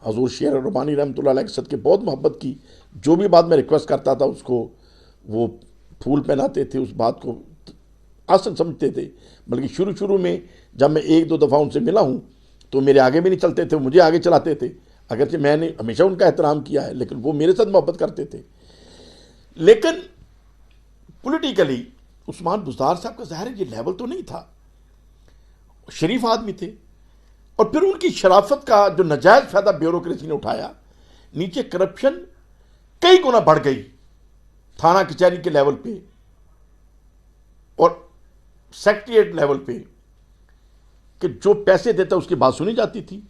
हजूर शेर रबानी रहमतुल्लाह अलैह के सदके बहुत मोहब्बत की। जो भी बात मैं रिक्वेस्ट करता था उसको वो फूल पहनाते थे, उस बात को आसान समझते थे। बल्कि शुरू में जब मैं 1-2 दफ़ा उनसे मिला हूँ तो मेरे आगे भी नहीं चलते थे, मुझे आगे चलाते थे। अगरचे मैंने हमेशा उनका एहतराम किया है, लेकिन वो मेरे साथ मोहब्बत करते थे। लेकिन पॉलिटिकली उस्मान बुज़दार साहब का ज़ाहिर ये लेवल तो नहीं था। शरीफ आदमी थे और फिर उनकी शराफत का जो नाजायज़ फ़ायदा ब्यूरोक्रेसी ने उठाया, नीचे करप्शन कई गुना बढ़ गई थाना कचहरी के लेवल पे और सेक्रेटरीट लेवल पे, कि जो पैसे देता उसकी बात सुनी जाती थी।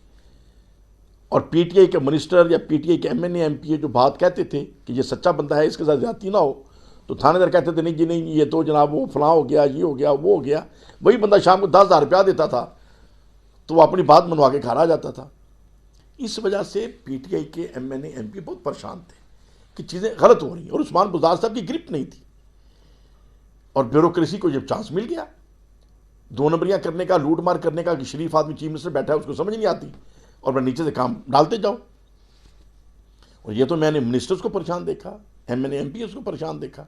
और पीटीआई के मिनिस्टर या पीटीआई के एमएनए एमपीए जो बात कहते थे कि ये सच्चा बंदा है, इसके साथ ज्यादती ना हो, तो थानेदार कहते थे नहीं जी नहीं, ये तो जनाब वो फलां हो गया, ये हो गया, वो हो गया। वही बंदा शाम को 10,000 रुपया देता था तो वो अपनी बात मनवा के घर आ जाता था। इस वजह से पीटीआई के एमएनए एमपी बहुत परेशान थे कि चीज़ें गलत हो रही हैं और उस्मान बुज़दार साहब की ग्रिप नहीं थी। और ब्यूरोक्रेसी को जब चांस मिल गया 2 नंबरियां करने का, लूट मार करने का, कि शरीफ आदमी चीफ मिनिस्टर बैठा है उसको समझ नहीं आती और मैं नीचे से काम डालते जाओ। और ये तो मैंने मिनिस्टर्स को परेशान देखा, एमएनए एमपी को परेशान देखा।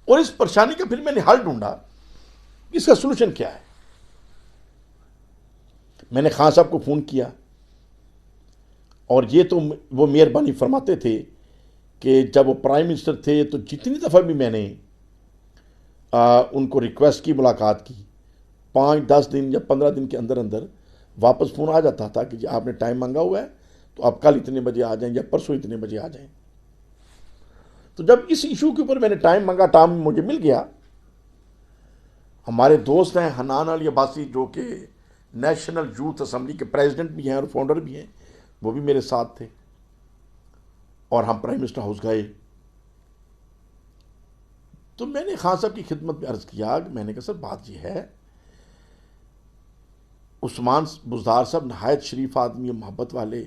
और इस परेशानी का फिर मैंने हल ढूंढा, इसका सोल्यूशन क्या है। मैंने खान साहब को फ़ोन किया और ये तो वो मेहरबानी फरमाते थे कि जब वो प्राइम मिनिस्टर थे तो जितनी दफ़ा भी मैंने उनको रिक्वेस्ट की, मुलाकात की, 5-10 दिन या 15 दिन के अंदर अंदर वापस फ़ोन आ जाता था कि आपने टाइम मांगा हुआ है तो आप कल इतने बजे आ जाएं या परसों इतने बजे आ जाएं। तो जब इस इशू के ऊपर मैंने टाइम मांगा, टाइम मुझे मिल गया, हमारे दोस्त हैं हनान अली अब्बासी, जो कि नेशनल यूथ असम्बली के प्रेसिडेंट भी हैं और फाउंडर भी हैं, वो भी मेरे साथ थे और हम प्राइम मिनिस्टर हाउस गए। तो मैंने खान साहब की खिदमत में अर्ज़ किया कि मैंने कहा सर बात यह है, उस्मान बुज़दार साहब नहायत शरीफ आदमी, मोहब्बत वाले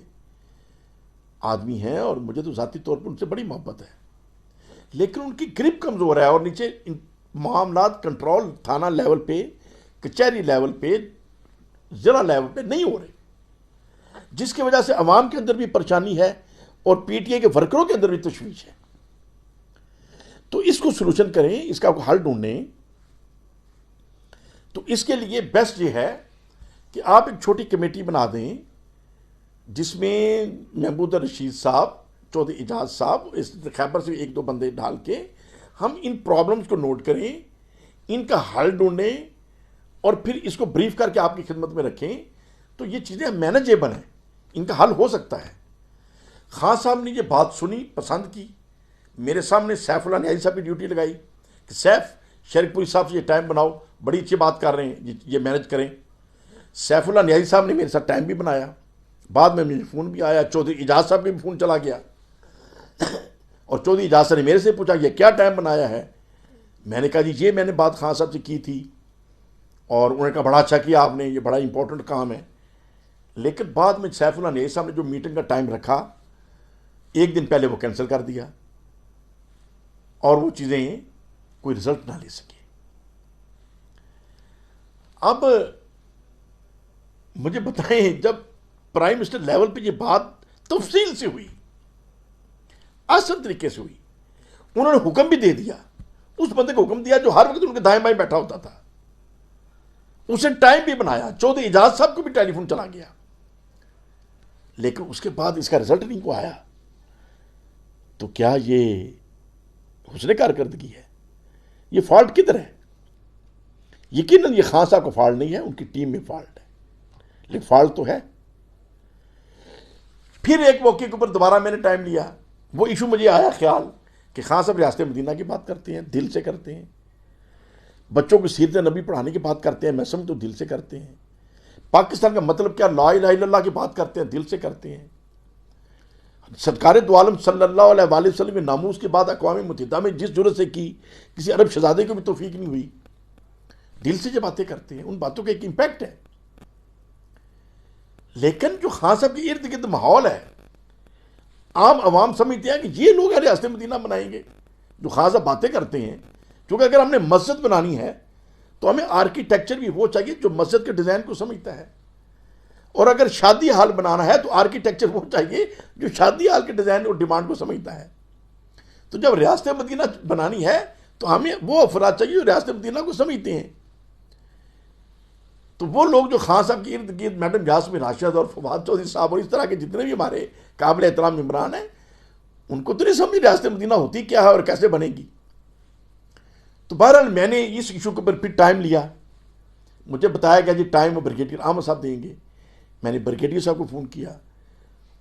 आदमी हैं और मुझे तो ज़ाती तौर पर उनसे बड़ी मोहब्बत है, लेकिन उनकी ग्रिप कमज़ोर है और नीचे मामलात कंट्रोल थाना लेवल पे, कचहरी लेवल पे, ज़िला लेवल पे नहीं हो रहे, जिसकी वजह से अवाम के अंदर भी परेशानी है और पीटीआई के वर्करों के अंदर भी तशवीश है। तो इसको सलूशन करें, इसका हल ढूंढें। तो इसके लिए बेस्ट ये है कि आप एक छोटी कमेटी बना दें जिसमें महमूद रशीद साहब, चौधरी इजाज साहब, इस खैबर से एक दो बंदे डाल के हम इन प्रॉब्लम्स को नोट करें, इनका हल ढूंढें और फिर इसको ब्रीफ करके आपकी खिदमत में रखें, तो ये चीज़ें मैनेजेबल हैं, इनका हल हो सकता है। खान साहब ने ये बात सुनी, पसंद की, मेरे सामने सैफुल्लाह न्याजी साहब की ड्यूटी लगाई कि सैफ शरीफपुरी साहब से ये टाइम बनाओ, बड़ी अच्छी बात कर रहे हैं, ये मैनेज करें। सैफुल्लाह न्याजी साहब ने मेरे साथ टाइम भी बनाया, बाद में मुझे फ़ोन भी आया, चौधरी इजाज साहब के भी फ़ोन चला गया और चौधरी इजाज साहब ने मेरे से पूछा ये क्या टाइम बनाया है। मैंने कहा जी ये मैंने बात खान साहब से की थी और उन्होंने कहा बड़ा अच्छा किया आपने, ये बड़ा इंपॉर्टेंट काम है। लेकिन बाद में सैफुल्लाह न्याजी साहब ने जो मीटिंग का टाइम रखा, एक दिन पहले वो कैंसिल कर दिया और वो चीज़ें कोई रिजल्ट ना ले सके। अब मुझे बताएं, जब प्राइम मिनिस्टर लेवल पे ये बात तफसील से हुई, आसान तरीके से हुई, उन्होंने हुक्म भी दे दिया, उस बंदे को हुक्म दिया जो हर वक्त उनके दाएं बाएं बैठा होता था, उसने टाइम भी बनाया, चौधरी इजाज साहब को भी टेलीफोन चला गया, लेकिन उसके बाद इसका रिजल्ट नहीं को आया। तो क्या ये हुस्न कारकर्दगी है? ये फॉल्ट किधर है? यकीनन ये खान साहब का फॉल्ट नहीं है, उनकी टीम में फॉल्ट है, लेकिन फॉल्ट तो है। फिर एक मौके के ऊपर दोबारा मैंने टाइम लिया, वो इशू मुझे आया ख्याल कि खान साहब रियासत मदीना की बात करते हैं, दिल से करते हैं, बच्चों को सीरत नबी पढ़ाने की बात करते हैं, मैं समझ तो दिल से करते हैं, पाकिस्तान का मतलब क्या ला इलाहा इल्लल्लाह की बात करते हैं, दिल से करते हैं, सरकार दो आलम सल्लल्लाहु अलैहि वसल्लम के नामूस की बात अक़वाम मुत्तहिदा में जिस जरूरत से की, किसी अरब शहजादे को भी तौफीक नहीं हुई, दिल से जो बातें करते हैं उन बातों का एक इम्पैक्ट है। लेकिन जो खान साहब के इर्द गिर्द माहौल है, आम आवाम समझते हैं कि ये लोग रियासत मदीना बनाएंगे, जो खान साहब बातें करते हैं, क्योंकि अगर हमने मस्जिद बनानी है तो हमें आर्किटेक्चर भी वो चाहिए जो मस्जिद के डिज़ाइन को समझता है, और अगर शादी हाल बनाना है तो आर्किटेक्चर वो चाहिए जो शादी हाल के डिज़ाइन और डिमांड को समझता है। तो जब रियासत मदीना बनानी है तो हमें वो अफराद चाहिए जो रियासत मदीना को समझते हैं। तो वो लोग जो खान साहब के इर्द गिर्द मैडम यास्मीन राशिद और फवाद चौधरी साहब और इस तरह के जितने भी हमारे काबिल एहतराम इमरान हैं, उनको तो नहीं समझ रियासत मदीना होती क्या है और कैसे बनेगी। तो बहरहाल मैंने इस इशू के ऊपर फिर टाइम लिया, मुझे बताया गया जी टाइम ब्रिगेडियर अहमद साहब देंगे। मैंने ब्रिगेडियर साहब को फ़ोन किया,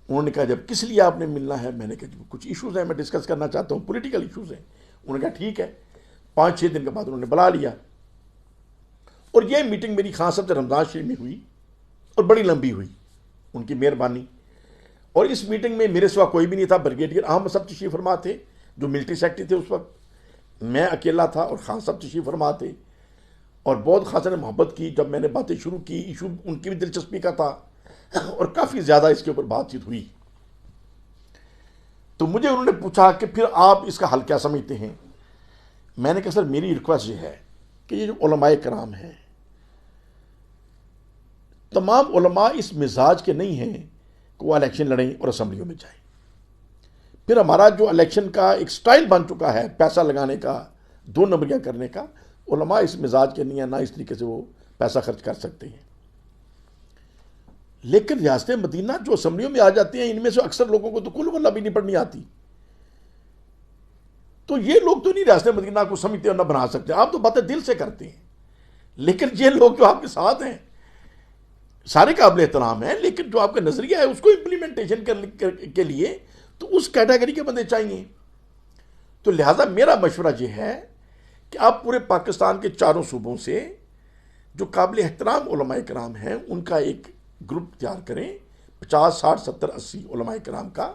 उन्होंने कहा जब किस लिए आपने मिलना है? मैंने कहा कुछ इश्यूज़ हैं, मैं डिस्कस करना चाहता हूँ, पॉलिटिकल इश्यूज़ हैं। उन्होंने कहा ठीक है। 5-6 दिन के बाद उन्होंने बुला लिया और ये मीटिंग मेरी खान साहब से रमज़ान शरीफ में हुई और बड़ी लंबी हुई, उनकी मेहरबानी। और इस मीटिंग में मेरे सिवा कोई भी नहीं था, ब्रिगेडियर अहमद साहब तशरीफ़ फरमा थे जो मिलिट्री सेक्रेटरी थे उस वक्त, मैं अकेला था और खान साहब तशरीफ़ फरमा थे। और बहुत खासा ने मोहब्बत की, जब मैंने बातें शुरू की, इशू उनकी भी दिलचस्पी का था और काफ़ी ज़्यादा इसके ऊपर बातचीत हुई। तो मुझे उन्होंने पूछा कि फिर आप इसका हल क्या समझते हैं? मैंने कहा सर मेरी रिक्वेस्ट ये है कि ये जो उलमाए कराम हैं, तमाम उलमा इस मिजाज के नहीं हैं कि वो इलेक्शन लड़ें और असम्बलियों में जाएं। फिर हमारा जो इलेक्शन का एक स्टाइल बन चुका है, पैसा लगाने का, 2 नंबरियाँ करने का, उलमा इस मिजाज के नहीं है, ना इस तरीके से वो पैसा खर्च कर सकते हैं। लेकिन रियासत मदीना जो असम्बलियों में आ जाती हैं, इनमें से अक्सर लोगों को तो कुल वल्ला भी नहीं पढ़नी आती। तो ये लोग तो नहीं रियासत मदीना को समझते और ना बना सकते, आप तो बातें दिल से करते हैं। लेकिन ये लोग जो आपके साथ हैं सारे काबिल एहतराम हैं, लेकिन जो आपका नजरिया है उसको इम्प्लीमेंटेशन के लिए तो उस कैटेगरी के बंदे चाहिए। तो लिहाजा मेरा मशवरा ये है कि आप पूरे पाकिस्तान के चारों सूबों से जो काबिल एहतराम उलमाए कराम हैं उनका एक ग्रुप तैयार करें, 50, 60, 70, 80 उलमाए कराम का,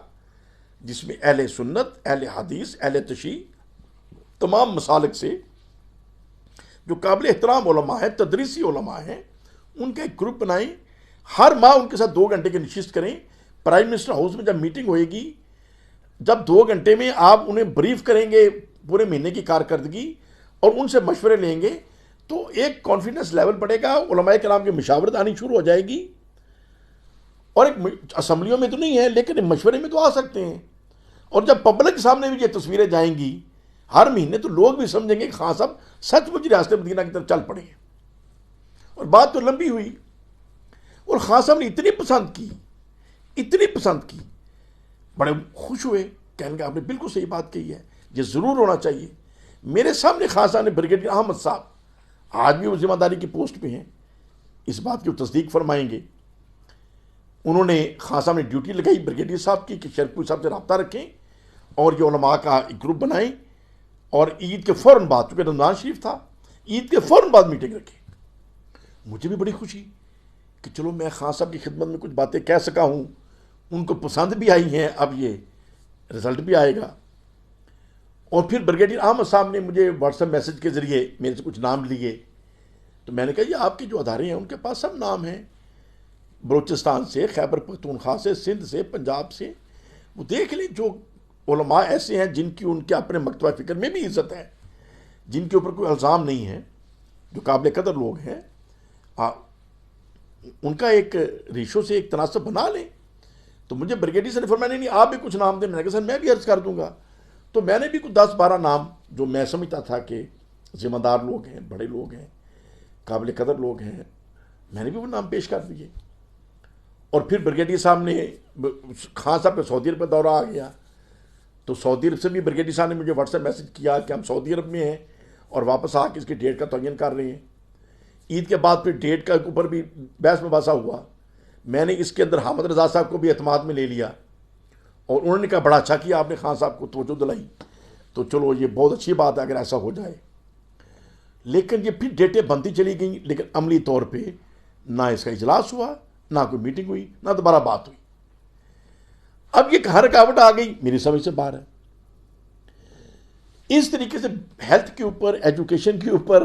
जिसमें अहले सुन्नत, अहले हदीस, अहले तशी, तमाम मसालिक से जो काबिल एहतराम उलमा है, तदरीसी उलमा हैं, उनका एक ग्रुप बनाएं। हर माह उनके साथ 2 घंटे की नशिस्त करें। प्राइम मिनिस्टर हाउस में जब मीटिंग होएगी, जब 2 घंटे में आप उन्हें ब्रीफ करेंगे पूरे महीने की कारकर्दगी और उनसे मशवरे लेंगे, तो एक कॉन्फिडेंस लेवल बढ़ेगा, उलमाए कराम की मशावरत आनी शुरू हो जाएगी। और एक असम्बलियों में तो नहीं है, लेकिन मशवरे में तो आ सकते हैं। और जब पब्लिक के सामने भी ये तस्वीरें जाएंगी हर महीने, तो लोग भी समझेंगे कि खान साहब सचमुच रियासत मदीना की तरफ चल पड़े हैं। और बात तो लंबी हुई और खान साहब ने इतनी पसंद की, इतनी पसंद की, बड़े खुश हुए, कहने के आपने बिल्कुल सही बात कही है, ये ज़रूर होना चाहिए। मेरे सामने खान साहब ने ब्रिगेडियर अहमद साहब, आज भी वो जिम्मेदारी की पोस्ट पे हैं, इस बात की तस्दीक फरमाएंगे, उन्होंने खान साहब ने ड्यूटी लगाई ब्रिगेडियर साहब की कि शरपुर साहब से रब्ता रखें और ये उलमा का एक ग्रुप बनाएं और ईद के फ़ौरन बाद, चूँकि रमज़ान शरीफ था, ईद के फ़ौरन बाद मीटिंग रखें। मुझे भी बड़ी खुशी कि चलो मैं खान साहब की खिदमत में कुछ बातें कह सका हूँ, उनको पसंद भी आई हैं, अब ये रिज़ल्ट भी आएगा। और फिर ब्रिगेडियर अहमद साहब ने मुझे व्हाट्सएप मैसेज के ज़रिए मेरे से कुछ नाम लिए, तो मैंने कहा ये आपके जो अदारे हैं उनके पास सब नाम हैं, बलूचिस्तान से, खैबर पख्तूनख्वा से, सिंध से, पंजाब से, वो देख लें। जो उलमा ऐसे हैं जिनकी उनके अपने मकतबा फ़िक्र में भी इज़्ज़त है, जिनके ऊपर कोई इल्ज़ाम नहीं है, जो काबिल कदर लोग हैं, उनका एक रेशो से एक तनासब बना लें। तो मुझे ब्रिगेडियर ने फरमाया नहीं आप भी कुछ नाम दें। मैंने कहा सर मैं भी अर्ज़ कर दूंगा। तो मैंने भी कुछ 10-12 नाम जो मैं समझता था कि ज़िम्मेदार लोग हैं, बड़े लोग हैं, काबिल कदर लोग हैं, मैंने भी वो नाम पेश कर दिए। और फिर ब्रिगेडियर साहब ने, खान साहब का सऊदी अरब का दौरा आ गया, तो सऊदी अरब से भी ब्रिगेडियर साहब ने मुझे व्हाट्सएप मैसेज किया कि हम सऊदी अरब में हैं और वापस आके इसकी डेट का तयन कर रहे हैं। ईद के बाद फिर डेट का ऊपर भी बहस मुबासा हुआ। मैंने इसके अंदर हामिद रज़ा साहब को भी एतमाद में ले लिया और उन्होंने कहा बड़ा अच्छा किया आपने खान साहब को तवज्जो दिलाई, तो चलो ये बहुत अच्छी बात है अगर ऐसा हो जाए। लेकिन ये फिर डेटें बनती चली गई, लेकिन अमली तौर पे ना इसका इजलास हुआ, ना कोई मीटिंग हुई, ना दोबारा बात हुई। अब ये हर रुकावट आ गई, मेरी समझ से बाहर है। इस तरीके से हेल्थ के ऊपर, एजुकेशन के ऊपर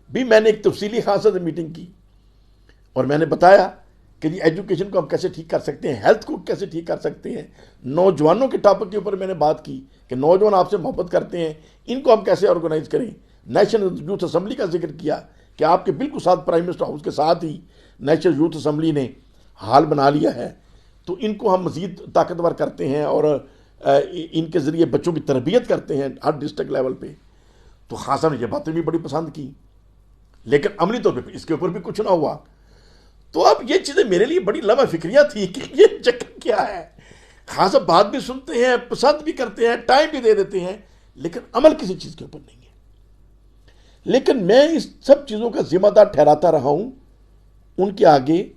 भी मैंने एक तफसीली खान साहब से मीटिंग की और मैंने बताया कि जी एजुकेशन को हम कैसे ठीक कर सकते हैं, हेल्थ को कैसे ठीक कर सकते हैं। नौजवानों के टॉपिक के ऊपर मैंने बात की कि नौजवान आपसे मोहब्बत करते हैं, इनको हम कैसे ऑर्गेनाइज करें। नेशनल यूथ असम्बली का जिक्र किया कि आपके बिल्कुल साथ प्राइम मिनिस्टर हाउस के साथ ही नेशनल यूथ असम्बली ने हाल बना लिया है, तो इनको हम मज़ीद ताकतवर करते हैं और इनके ज़रिए बच्चों की तरबियत करते हैं हर डिस्ट्रिक्ट लेवल पे। तो खान साहब ने ये बातें भी बड़ी पसंद की, लेकिन अमली तौर पे इसके ऊपर भी कुछ ना हुआ। तो अब ये चीज़ें मेरे लिए बड़ी लम्हा फिक्रिया थी कि ये चक्कर क्या है। खान साहब बात भी सुनते हैं, पसंद भी करते हैं, टाइम भी दे देते हैं, लेकिन अमल किसी चीज़ के ऊपर नहीं है। लेकिन मैं इस सब चीज़ों का जिम्मेदार ठहराता रहा हूं उनके आगे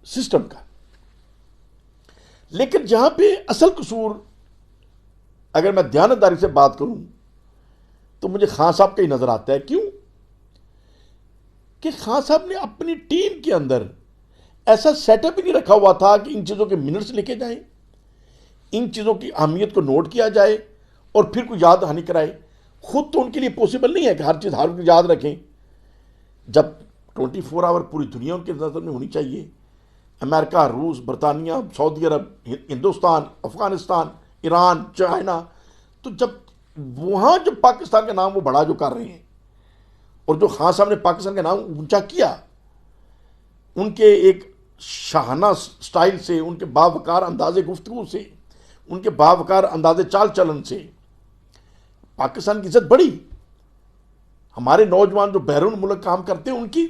सिस्टम का। लेकिन जहां पे असल कसूर, अगर मैं ध्यानदारी से बात करूं, तो मुझे खान साहब का ही नजर आता है। क्यों कि खान साहब ने अपनी टीम के अंदर ऐसा सेटअप ही नहीं रखा हुआ था कि इन चीज़ों के मिनट्स लिखे जाएं, इन चीज़ों की अहमियत को नोट किया जाए और फिर कोई याद दहानी कराए। खुद तो उनके लिए पॉसिबल नहीं है कि हर चीज़ हर याद रखें। जब 24 आवर पूरी दुनिया उनके नज़र में होनी चाहिए, अमेरिका, रूस, बरतानिया, सऊदी अरब, हिंदुस्तान, अफगानिस्तान, ईरान, चाइना, तो जब वहाँ जो पाकिस्तान का नाम वो बड़ा जो कर रहे हैं और जो खान साहब ने पाकिस्तान का नाम ऊंचा किया, उनके एक शाहाना स्टाइल से, उनके बावकार अंदाज़े गुफ्तगू से, उनके बावकार अंदाज़े चाल चलन से पाकिस्तान की इज़्ज़त बढ़ी। हमारे नौजवान जो बैरून मुल्क काम करते हैं उनकी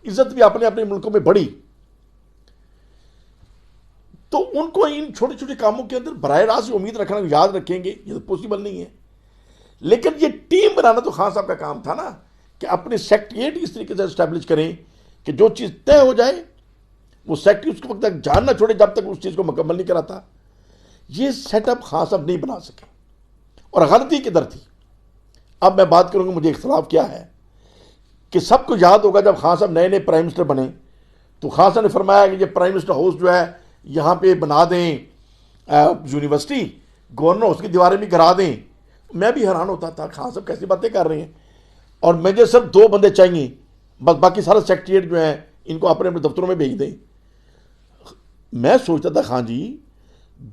इज़्ज़त भी अपने अपने मुल्कों में बढ़ी। तो उनको इन छोटे छोटे कामों के अंदर बराह रास्त उम्मीद रखना, याद रखेंगे, ये तो पॉसिबल नहीं है। लेकिन ये टीम बनाना तो खान साहब का काम था ना, कि अपने सेक्रेटरिएट इस तरीके से इस्टेब्लिश करें कि जो चीज़ तय हो जाए वो सेक्रेटरी उसके वक्त तक जान ना छोड़े जब तक उस चीज़ को मुकम्मल नहीं कराता। ये सेटअप खान साहब नहीं बना सके और गलती किधर थी। अब मैं बात करूंगा मुझे इख्तलाफ क्या है कि सबको याद होगा जब खान साहब नए नए प्राइम मिनिस्टर बने तो खान साहब ने फरमाया कि ये प्राइम मिनिस्टर हाउस जो है यहाँ पे बना दें यूनिवर्सिटी, गवर्नर हाउस की दीवारें भी गिरा दें। मैं भी हैरान होता था खान साहब कैसी बातें कर रहे हैं, और मुझे सिर्फ 2 बंदे चाहिए, बस बाकी सारा सेक्रेटरिएट जो है इनको अपने अपने दफ्तरों में भेज दें। मैं सोचता था खान जी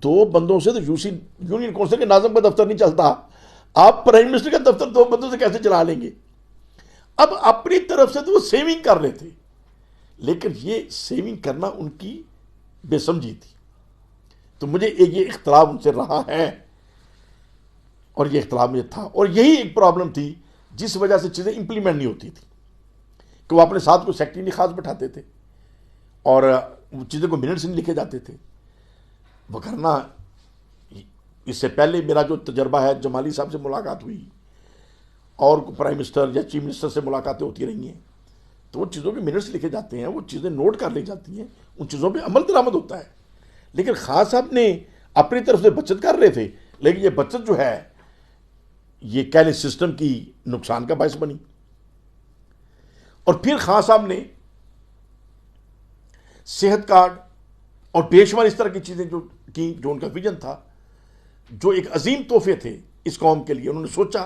2 बंदों से तो यूनियन काउंसिल के नाज़िम का दफ्तर नहीं चलता, आप प्राइम मिनिस्टर का दफ्तर 2 बंदों से कैसे चला लेंगे। अब अपनी तरफ से तो वो सेविंग कर रहे थे, लेकिन ये सेविंग करना उनकी बेसमझी थी। तो मुझे ये इख्तलाफ उनसे रहा है और ये इख्तलाफ मुझे था, और यही एक प्रॉब्लम थी जिस वजह से चीज़ें इंप्लीमेंट नहीं होती थी कि वो अपने साथ को सेक्रेटरी नहीं खास बैठाते थे और चीज़ों को मिनट्स नहीं लिखे जाते थे। वो करना, इससे पहले मेरा जो तजर्बा है, जमाली साहब से मुलाकात हुई और प्राइम मिनिस्टर या चीफ मिनिस्टर से मुलाकातें होती रही हैं, तो वो चीज़ों के मिनट्स लिखे जाते हैं, वो चीज़ें नोट कर ली जाती हैं, उन चीज़ों पे अमल दरामद होता है। लेकिन खान साहब ने अपनी तरफ से बचत कर रहे थे, लेकिन ये बचत जो है ये कह लें सिस्टम की नुकसान का बायस बनी। और फिर खान साहब ने सेहत कार्ड और बेशुमार इस तरह की चीज़ें जो उनका विजन था, जो एक अजीम तोहफे थे इस कौम के लिए। उन्होंने सोचा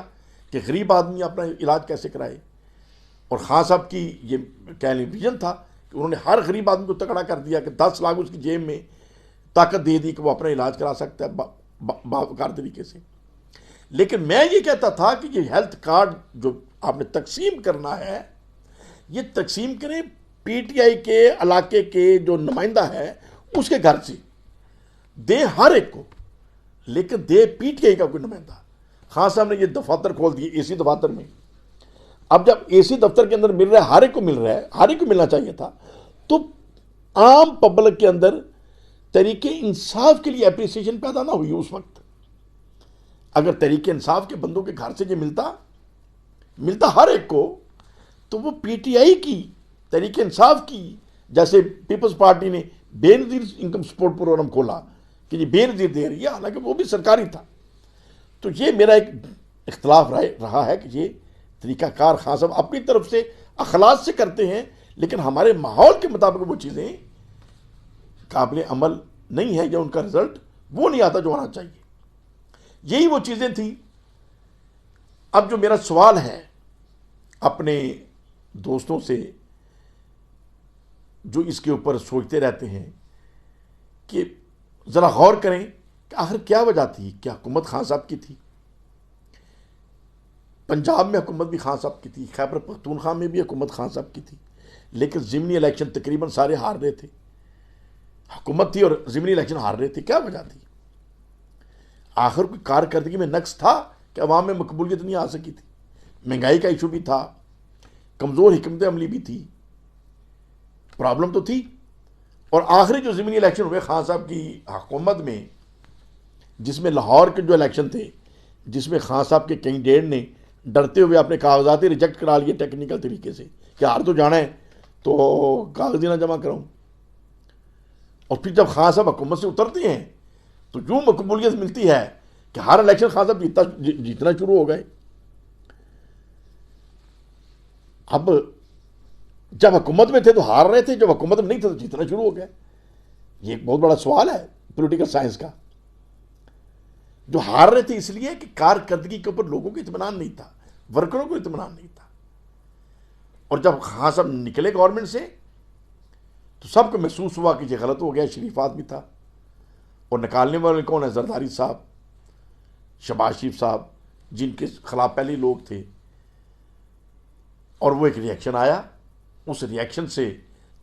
कि गरीब आदमी अपना इलाज कैसे कराए, और खान साहब की ये कह लें विजन था कि उन्होंने हर गरीब आदमी को तकड़ा कर दिया कि 10 लाख उसकी जेब में ताकत दे दी कि वो अपना इलाज करा सकता है बावकार तरीके से। लेकिन मैं ये कहता था कि ये हेल्थ कार्ड जो आपने तकसीम करना है, ये तकसीम करें पीटीआई के इलाके के जो नुमाइंदा है उसके घर से, दे हर एक को, लेकिन दे पीटीआई का कोई नुमाइंदा। खान साहब ने ये दफातर खोल दिए एसी दफातर में। अब जब एसी दफ्तर के अंदर मिल रहा है, हर एक को मिल रहा है, हर एक को मिलना चाहिए था, तो आम पब्लिक के अंदर तरीके इंसाफ के लिए एप्रिसिएशन पैदा ना हुई उस वक्त। अगर तरीके इंसाफ के बंदों के घर से ये मिलता हर एक को, तो वो पीटीआई की तरीके इंसाफ की, जैसे पीपल्स पार्टी ने बेनजीर इनकम सपोर्ट प्रोग्राम खोला कि ये बेनजीर दे रही है, हालांकि वो भी सरकारी था। तो ये मेरा एक इख्तलाफ रहा है कि ये तरीकाकार खान साहब अपनी तरफ से अखलास से करते हैं, लेकिन हमारे माहौल के मुताबिक वो चीज़ें काबिल अमल नहीं है, या उनका रिजल्ट वो नहीं आता जो आना चाहिए। यही वो चीज़ें थी। अब जो मेरा सवाल है अपने दोस्तों से जो इसके ऊपर सोचते रहते हैं कि ज़रा गौर करें कि आखिर क्या वजह थी। क्या हुकूमत खान साहब की थी? पंजाब में हुकूमत भी खान साहब की थी, खैबर पख्तूनख्वा में भी हुकूमत खान साहब की थी, लेकिन ज़िमनी इलेक्शन तकरीबन सारे हार रहे थे। हुकूमत थी और ज़िमनी इलेक्शन हार रहे थे, क्या वजह थी? आखिर कोई कारकर्दगी में नक्स था कि अवाम में मकबूलियत नहीं आ सकी थी? महंगाई का इशू भी था, कमज़ोर हिकमत अमली भी थी, प्रॉब्लम तो थी। और आखिरी जो ज़िमनी इलेक्शन हुए खान साहब की हुकूमत में, जिसमें लाहौर के जो इलेक्शन थे, जिसमें खान साहब के कैंडिडेट ने डरते हुए अपने कागजात ही रिजेक्ट करा लिए टेक्निकल तरीके से कि हार तो जाना है तो कागज ही ना जमा कराऊं। और फिर जब खान साहब हुकूमत से उतरते हैं तो यूं मकबूलियत मिलती है कि हर इलेक्शन खान साहब जीतना शुरू हो गए। अब जब हुकूमत में थे तो हार रहे थे, जब हुकूमत में नहीं थे तो जीतना शुरू हो गया। ये एक बहुत बड़ा सवाल है पॉलिटिकल साइंस का। जो हार रहे थे इसलिए कि कारकर्दगी के ऊपर लोगों को इत्मीनान नहीं था, वर्करों को इत्मीनान नहीं था। और जब खान साहब निकले गवर्नमेंट से तो सबको महसूस हुआ कि ये गलत हो गया। शरीफ आदमी था, और निकालने वाले कौन है? जरदारी साहब, शहबाज शरीफ साहब, जिनके खिलाफ पहले लोग थे। और वो एक रिएक्शन आया, उस रिएक्शन से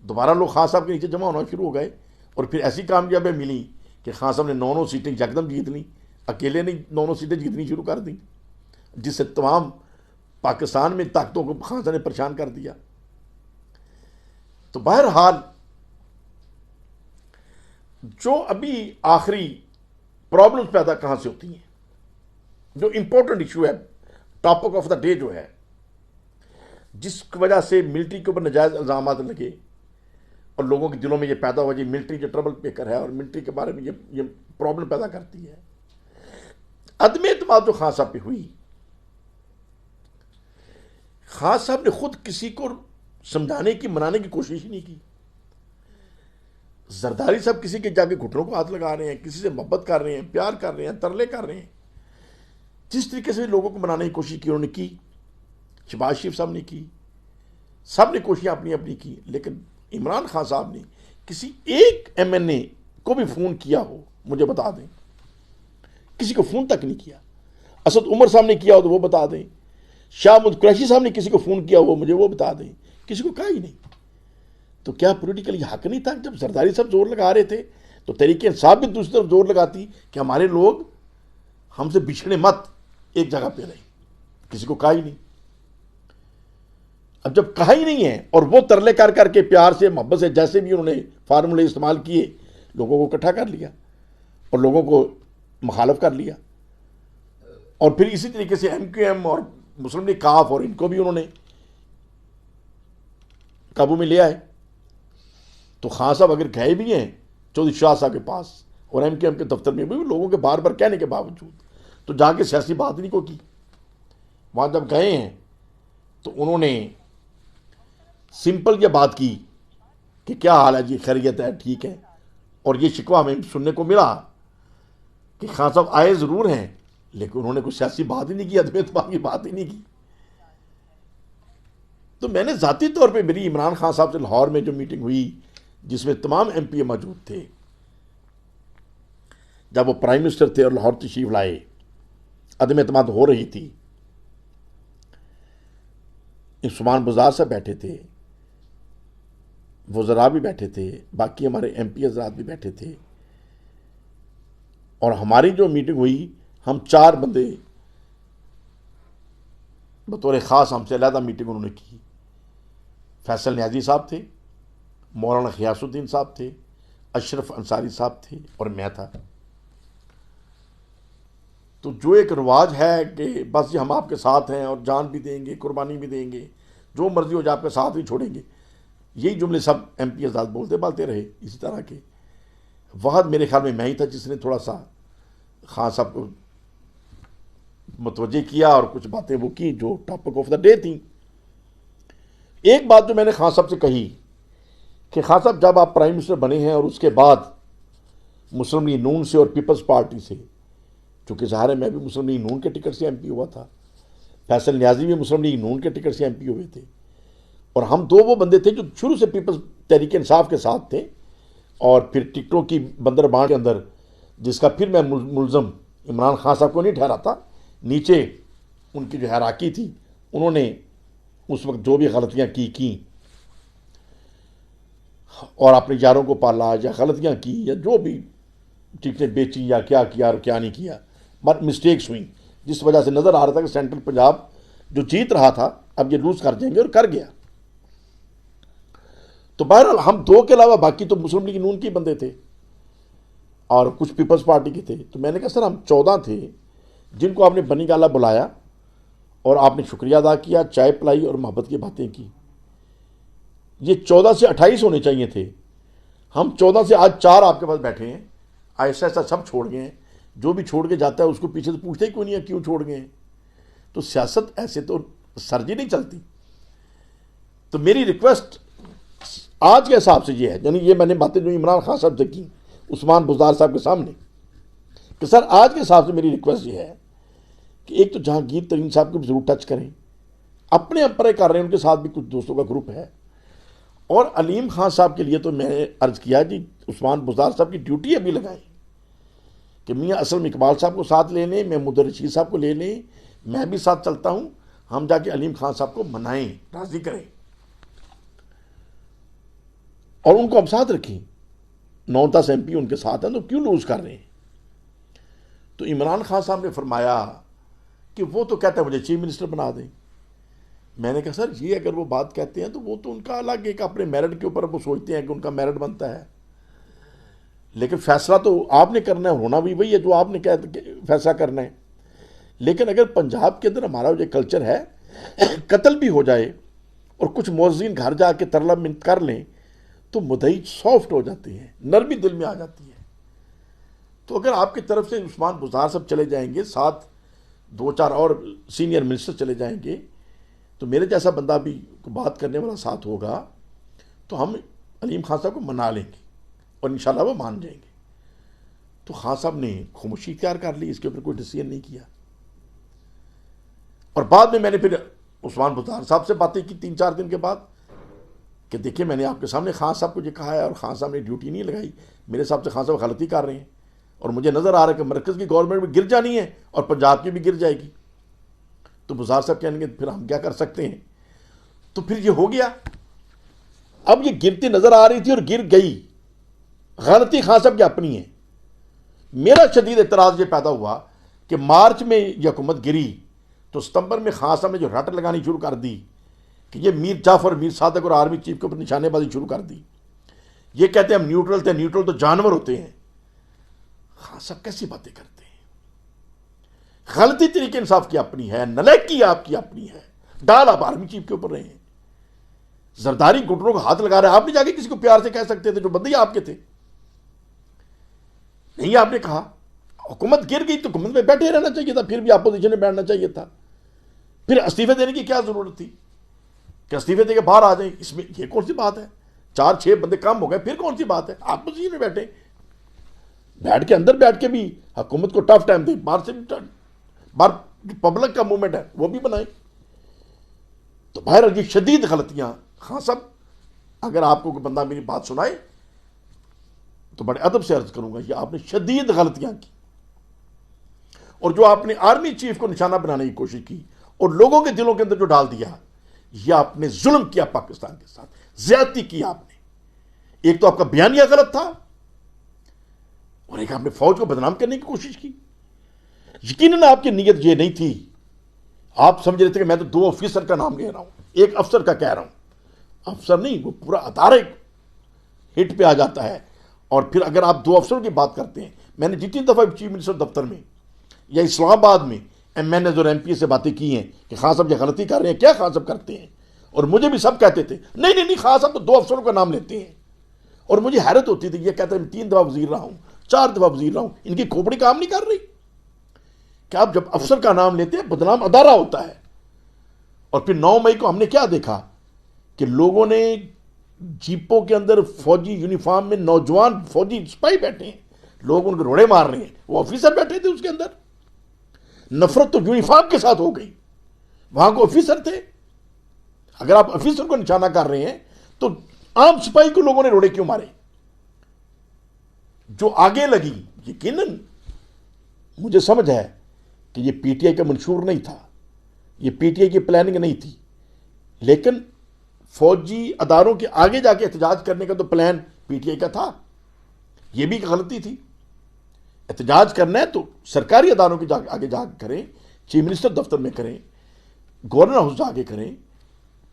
दोबारा लोग खान साहब के नीचे जमा होना शुरू हो गए। और फिर ऐसी कामयाबी मिली कि खान साहब ने 9 सीटें यकदम जीत ली, अकेले ने 9 सीटें जीतनी शुरू कर दी, जिससे तमाम पाकिस्तान में ताकतों को खान साहब ने परेशान कर दिया। तो बहरहाल जो अभी आखिरी प्रॉब्लम्स पैदा कहां से होती हैं, जो इंपॉर्टेंट इशू है, टॉपिक ऑफ द डे जो है, जिस वजह से मिलिट्री के ऊपर नजायज इल्जाम लगे और लोगों के दिलों में ये पैदा हुआ जी मिलिट्री जो ट्रबल मेकर है और मिलिट्री के बारे में ये प्रॉब्लम पैदा करती है। अदम एतमाद जो खान साहब पे हुई, खान साहब ने खुद किसी को समझाने की, मनाने की कोशिश ही नहीं की। जरदारी साहब किसी के जाके घुटनों को हाथ लगा रहे हैं, किसी से मोहब्बत कर रहे हैं, प्यार कर रहे हैं, तरले कर रहे हैं। जिस तरीके से लोगों को मनाने की कोशिश की उन्होंने की, शहबाज शरीफ साहब ने की, सब ने कोशिशें अपनी अपनी की, लेकिन इमरान खान साहब ने किसी एक एमएनए को भी फोन किया हो मुझे बता दें, किसी को फोन तक नहीं किया। असद उमर साहब ने किया हो तो वो बता दें, शाह महमूद कुरैशी साहब ने किसी को फोन किया हो मुझे वो बता दें, किसी को कहा ही नहीं। तो क्या पॉलिटिकली हक नहीं था? जब जरदारी साहब जोर लगा रहे थे तो तहरीक इंसाफ भी दूसरी तरफ जोर लगाती कि हमारे लोग हमसे बिछड़े मत, एक जगह पे रहे। किसी को कहा ही नहीं। अब जब कहा ही नहीं है और वो तरले कर करके प्यार से, मोहब्बत से, जैसे भी उन्होंने फार्मूले इस्तेमाल किए, लोगों को इकट्ठा कर लिया और लोगों को मुखालफ कर लिया। और फिर इसी तरीके से MQM और मुस्लिम लीग काफ और इनको भी उन्होंने काबू में ले आए। तो खान साहब अगर गए भी हैं चौधरी शाह साहब के पास और MQM के दफ्तर में भी लोगों के बार बार कहने के बावजूद, तो जाके सियासी बात नहीं को की। वहाँ जब गए हैं तो उन्होंने सिंपल ये बात की कि क्या हाल है जी, खैरियत है, ठीक है। और ये शिकवा हमें सुनने को मिला कि खान साहब आए ज़रूर हैं लेकिन उन्होंने कोई सियासी बात ही नहीं की, अदब एतबार की बात ही नहीं की। तो मैंने ज़ाती तौर पे मेरी इमरान खान साहब से लाहौर में जो मीटिंग हुई जिसमें तमाम MP मौजूद थे, जब वो प्राइम मिनिस्टर थे और लाहौर तशरीफ लाए, अदम एतमाद हो रही थी, उस्मान बुज़दार साहब बैठे थे, वज़रा भी बैठे थे, बाकी हमारे MP हज़रात भी बैठे थे। और हमारी जो मीटिंग हुई, हम 4 बंदे बतौर ख़ास हमसे अलहदा मीटिंग उन्होंने की। फैसल न्याजी साहब थे, मौलाना ग़ियासुद्दीन साहब थे, अशरफ अंसारी साहब थे और मैं था। तो जो एक रिवाज है कि बस जी हम आपके साथ हैं और जान भी देंगे, कुर्बानी भी देंगे, जो मर्जी हो जाए आपके साथ ही छोड़ेंगे, यही जुमले सब MP हज़रात बोलते बालते रहे इसी तरह के। वहाँ मेरे ख्याल में मैं ही था जिसने थोड़ा सा खान साहब को मुतवज्जे किया और कुछ बातें वो की जो टॉपिक ऑफ द डे थी। एक बात जो मैंने खान साहब से कही कि खान साहब जब आप प्राइम मिनिस्टर बने हैं और उसके बाद मुस्लिम लीग नून से और पीपल्स पार्टी से, चूँकि ज़ाहिर है मैं भी मुस्लिम लीग नून के टिकट से MP हुआ था, फैसल न्याजी भी मुस्लिम लीग नून के टिकट से MP हुए थे, और हम दो वो बंदे थे जो शुरू से पीपल्स तहरीक इंसाफ के साथ थे और फिर टिकटों की बंदरबांट के अंदर, जिसका फिर मैं मुलज़म इमरान खान साहब को नहीं ठहराता, नीचे उनकी जो हैराकी थी उन्होंने उस वक्त जो भी गलतियां की और अपने यारों को पाला या गलतियां की या जो भी टिकटें बेची या क्या किया और क्या नहीं किया, बट मिस्टेक्स हुई जिस वजह से नज़र आ रहा था कि सेंट्रल पंजाब जो जीत रहा था अब ये लूज़ कर जाएंगे, और कर गया। तो बहरहाल हम 2 के अलावा बाकी तो मुस्लिम लीग नून के बंदे थे और कुछ पीपल्स पार्टी के थे। तो मैंने कहा सर हम 14 थे जिनको आपने बनी गाला बुलाया और आपने शुक्रिया अदा किया, चाय पिलाई और मोहब्बत की बातें की। ये 14 से 28 होने चाहिए थे, हम 14 से आज 4 आपके पास बैठे हैं। ऐसा ऐसा सब छोड़ गए हैं, जो भी छोड़ के जाता है उसको पीछे से पूछते ही कोई नहीं है क्यों छोड़ गए। तो सियासत ऐसे तो सरजी नहीं चलती। तो मेरी रिक्वेस्ट आज के हिसाब से ये है, यानी ये मैंने बातें जो इमरान खान साहब से की उस्मान बुज़दार साहब के सामने, कि सर आज के हिसाब से मेरी रिक्वेस्ट ये है कि एक तो जहांगीर तरीन साहब को भी ज़रूर टच करें, अपने अपने कर रहे हैं, उनके साथ भी कुछ दोस्तों का ग्रुप है। और अलीम खान साहब के लिए तो मैंने अर्ज़ किया जी उस्मान बुज़दार साहब की ड्यूटी अभी लगाएं कि मियाँ असलम इकबाल साहब को साथ ले लें, महमूद रशीद साहब को ले लें, मैं भी साथ चलता हूँ, हम जाके अलीम खान साहब को मनाएं, राज़ी करें और उनको अब साथ रखें। 9-10 MP उनके साथ हैं तो क्यों लूज़ कर रहे हैं। तो इमरान खान साहब ने फरमाया कि वो तो कहता है मुझे चीफ मिनिस्टर बना दें। मैंने कहा सर ये अगर वो बात कहते हैं तो वो तो उनका अलग एक अपने मेरिट के ऊपर वो सोचते हैं कि उनका मेरिट बनता है, लेकिन फैसला तो आपने करना है, होना भी वही है जो आपने फैसला करना है। लेकिन अगर पंजाब के अंदर हमारा जो कल्चर है कत्ल भी हो जाए और कुछ मुअज्जिन घर जाके तरला मिन्नत कर लें तो मुदई सॉफ्ट हो जाती हैं, नरमी दिल में आ जाती है। तो अगर आपकी तरफ से उस्मान बुज़दार साहब चले जाएंगे, साथ 2-4 और सीनियर मिनिस्टर चले जाएंगे, तो मेरे जैसा बंदा भी बात करने वाला साथ होगा तो हम अलीम खान साहब को मना लेंगे और इंशाल्लाह वो मान जाएंगे। तो खान साहब ने खामोशी इख्तियार कर ली, इसके ऊपर कोई डिसीजन नहीं किया। और बाद में मैंने फिर उस्मान बुज़दार साहब से बातें की 3-4 दिन के बाद कि देखिए मैंने आपके सामने खान साहब को ये कहा है और खान साहब ने ड्यूटी नहीं लगाई, मेरे हिसाब से खान साहब गलती कर रहे हैं और मुझे नज़र आ रहा है कि मरकज़ की गवर्नमेंट भी गिर जानी है और पंजाब की भी गिर जाएगी। तो बुज़दार साहब कहेंगे फिर हम क्या कर सकते हैं। तो फिर ये हो गया। अब ये गिरती नज़र आ रही थी और गिर गई, गलती खान साहब की अपनी है। मेरा शदीद एतराज़ ये पैदा हुआ कि मार्च में यह हुकूमत गिरी तो सितंबर में खान साहब ने जो रट लगानी शुरू कर दी कि ये मीर जाफर, मीर सादक और आर्मी चीफ के ऊपर निशानेबाजी शुरू कर दी। ये कहते हैं हम न्यूट्रल थे, न्यूट्रल तो जानवर होते हैं। खान साहब कैसी बातें करते हैं। गलती तरीके इंसाफ की अपनी है, नलायकी आपकी अपनी है, डाल आप आर्मी चीफ के ऊपर रहे हैं, जरदारी घुटनों को हाथ लगा रहे हैं। आप नहीं जाके किसी को प्यार से कह सकते थे जो बंदे आपके थे। नहीं, आपने कहा हुकूमत गिर गई तो हुकूमत में बैठे रहना चाहिए था, फिर भी अपोजिशन में बैठना चाहिए था। फिर इस्तीफे देने की क्या जरूरत थी कि इस्तीफे देके बाहर आ जाए। इसमें ये कौन सी बात है। 4-6 बंदे कम हो गए, फिर कौन सी बात है। अपोजिशन में बैठे, बैठ के अंदर बैठ के भी हुकूमत को टफ टाइम दे, बाहर से भी बाहर पब्लिक का मूवमेंट है वो भी बनाए। तो बाहर ये शदीद गलतियां खान साहब, अगर आपको कोई बंदा मेरी बात सुनाए तो बड़े अदब से अर्ज करूंगा, ये आपने शदीद गलतियां की। और जो आपने आर्मी चीफ को निशाना बनाने की कोशिश की और लोगों के दिलों के अंदर जो डाल दिया, यह आपने जुल्म किया पाकिस्तान के साथ, ज्यादती की आपने। एक तो आपका बयानिया गलत था और एक आपने फौज को बदनाम करने की कोशिश की। यकीनन आपकी नीयत ये नहीं थी। आप समझ रहे थे कि मैं तो 2 ऑफिसर का नाम ले रहा हूं, एक अफसर का कह रहा हूं। अफसर नहीं, वो पूरा अदारा हिट पे आ जाता है। और फिर अगर आप 2 अफसरों की बात करते हैं, मैंने जितनी दफा चीफ मिनिस्टर दफ्तर में या इस्लामाबाद में MNS और MP से बातें की हैं कि खान साहब ये गलती कर रहे हैं, क्या खान साहब करते हैं, और मुझे भी सब कहते थे नहीं नहीं नहीं खान साहब तो 2 अफसरों का नाम लेते हैं। और मुझे हैरत होती थी, ये कहते हैं 3 दफा वजीर रहा हूं, 4 दफा वजीर रहा हूं, इनकी खोपड़ी काम नहीं कर रही कि आप जब अफसर का नाम लेते हैं बदनाम अदारा होता है। और फिर 9 मई को हमने क्या देखा कि लोगों ने जीपों के अंदर फौजी यूनिफॉर्म में नौजवान फौजी सिपाही बैठे हैं, लोग उनके रोड़े मार रहे हैं, वो ऑफिसर बैठे थे उसके अंदर। नफरत तो यूनिफॉर्म के साथ हो गई, वहां को ऑफिसर थे। अगर आप ऑफिसर को निशाना कर रहे हैं तो आम सिपाही को लोगों ने रोड़े क्यों मारे। जो आगे लगी, यकीनन मुझे समझ है कि ये PTI का मंशूर नहीं था, ये PTI की प्लानिंग नहीं थी, लेकिन फौजी अदारों के आगे जाके एहतजाज करने का तो प्लान PTI का था। यह भी गलती थी। एहतजाज करना है तो सरकारी अदारों के आगे जाकर करें, चीफ मिनिस्टर दफ्तर में करें, गवर्नर हाउस जाके करें।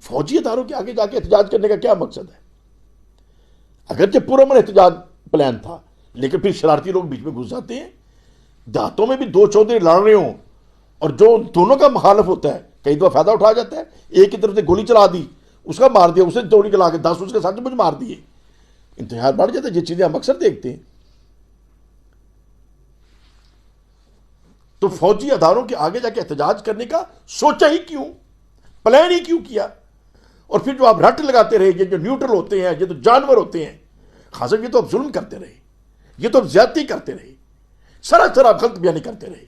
फौजी अदारों के आगे जाके एहतजाज करने का क्या मकसद है। अगरचे पुरअमन एहतजाज प्लान था, लेकिन फिर शरारती लोग बीच में घुस जाते हैं। देहातों में भी 2 चौधरी लड़ रहे हों और जो दोनों का मुखालफ होता है कई दफा फायदा उठा जाता है। एक की तरफ से गोली चला दी, उसका मार दिया, उसे दौड़ी चला के 10 उसके साथ मुझे मार दिए, इंतजार बढ़ जाता है। ये चीजें हम अक्सर देखते हैं। तो फौजी अदारों के आगे जाके एहतजाज करने का सोचा ही क्यों, प्लान ही क्यों किया। और फिर जो आप रट लगाते रहे, ये जो न्यूट्रल होते हैं, ये तो जानवर होते हैं। खान साहब ये तो आप जुल्म करते रहे, ये तो आप ज्यादती करते रहे, सरासर आप गलत बयानी करते रहे।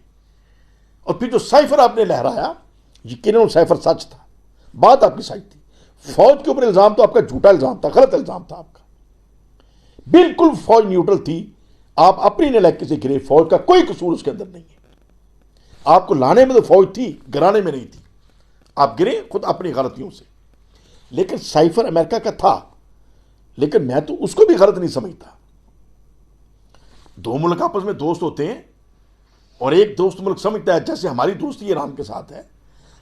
और फिर जो साइफर आपने लहराया, यकीनन साइफर सच था, बात आपकी सच थी। फौज के ऊपर इल्जाम तो आपका झूठा इल्जाम था, गलत इल्जाम था आपका। बिल्कुल फौज न्यूट्रल थी, आप अपनी नलायकी से गिरे, फौज का कोई कसूर उसके अंदर नहीं है। आपको लाने में तो फौज थी, गिराने में नहीं थी। आप गिरे खुद अपनी गलतियों से। लेकिन साइफर अमेरिका का था, लेकिन मैं तो उसको भी गलत नहीं समझता। 2 मुल्क आपस में दोस्त होते हैं और एक दोस्त मुल्क समझता है, जैसे हमारी दोस्ती ईरान के साथ है,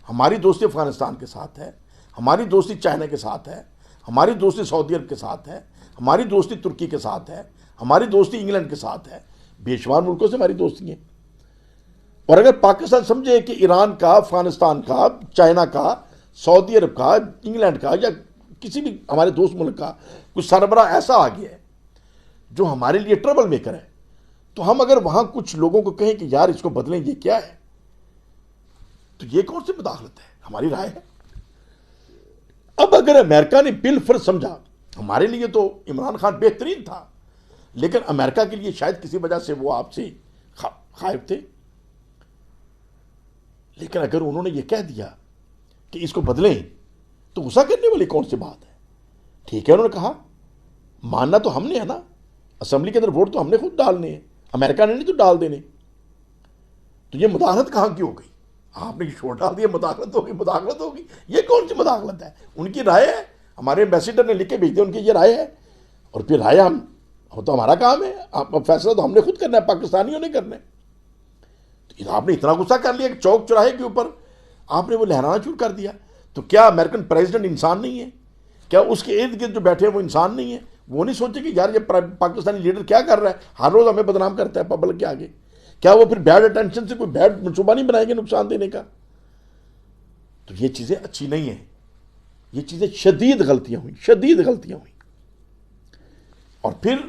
हमारी दोस्ती अफगानिस्तान के साथ है, हमारी दोस्ती चाइना के साथ है, हमारी दोस्ती सऊदी अरब के साथ है, हमारी दोस्ती तुर्की के साथ है, हमारी दोस्ती इंग्लैंड के साथ है, बेशुमार मुल्कों से हमारी दोस्ती है। और अगर पाकिस्तान समझे कि ईरान का, अफगानिस्तान का, चाइना का, सऊदी अरब का, इंग्लैंड का या किसी भी हमारे दोस्त मुल्क का कुछ सरबरा ऐसा आ गया है जो हमारे लिए ट्रबल मेकर है, तो हम अगर वहां कुछ लोगों को कहें कि यार इसको बदलें, ये क्या है, तो ये कौन सी मुदाखलत है। हमारी राय है, अब अगर अमेरिका ने बिलफर्ज समझा, हमारे लिए तो इमरान खान बेहतरीन था, लेकिन अमेरिका के लिए शायद किसी वजह से वो आपसे खाइफ थे, लेकिन अगर उन्होंने ये कह दिया कि इसको बदलें तो गुस्सा करने वाली कौन सी बात है? ठीक है, उन्होंने कहा, मानना तो हमने है ना, असेंबली के अंदर वोट तो हमने खुद डालने हैं, अमेरिका ने नहीं तो डाल देने। तो ये मुदाखलत कहां की हो गई? आपने वोट डाल दिया, मुदाखलत होगी, मुदाखलत होगी, ये कौन सी मुदाखलत है? उनकी राय है, हमारे एम्बेसडर ने लिख के भेज दिया, उनकी ये राय है, और फिर राय हम तो हमारा काम है, अब फैसला तो हमने खुद करना है, पाकिस्तानियों ने करना है। तो आपने इतना गुस्सा कर लिया कि चौक चौराहे के ऊपर आपने वो लहराना शुरू कर दिया। तो क्या अमेरिकन प्रेसिडेंट इंसान नहीं है? क्या उसके इर्द गिर्द जो बैठे हैं वो इंसान नहीं है? वो नहीं सोचे कि यार ये पाकिस्तानी लीडर क्या कर रहा है, हर रोज हमें बदनाम करता है पब्लिक के आगे? क्या वो फिर बैड अटेंशन से कोई बैड मनसूबा नहीं बनाएंगे नुकसान देने का? तो ये चीजें अच्छी नहीं है, ये चीजें शदीद गलतियां हुई, शदीद गलतियां हुई। और फिर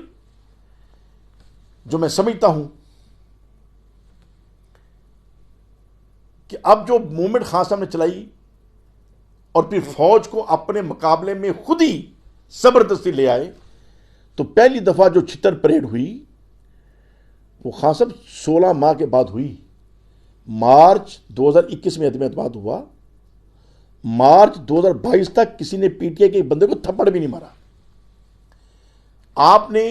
जो मैं समझता हूं कि अब जो मूवमेंट खान साहब ने चलाई और फिर फौज को अपने मुकाबले में खुद ही जबरदस्ती ले आए, तो पहली दफा जो छितर परेड हुई वो खान साहब 16 माह के बाद हुई। मार्च 2021 में एतमाद हुआ, मार्च 2022 तक किसी ने पीटीआई के बंदे को थप्पड़ भी नहीं मारा। आपने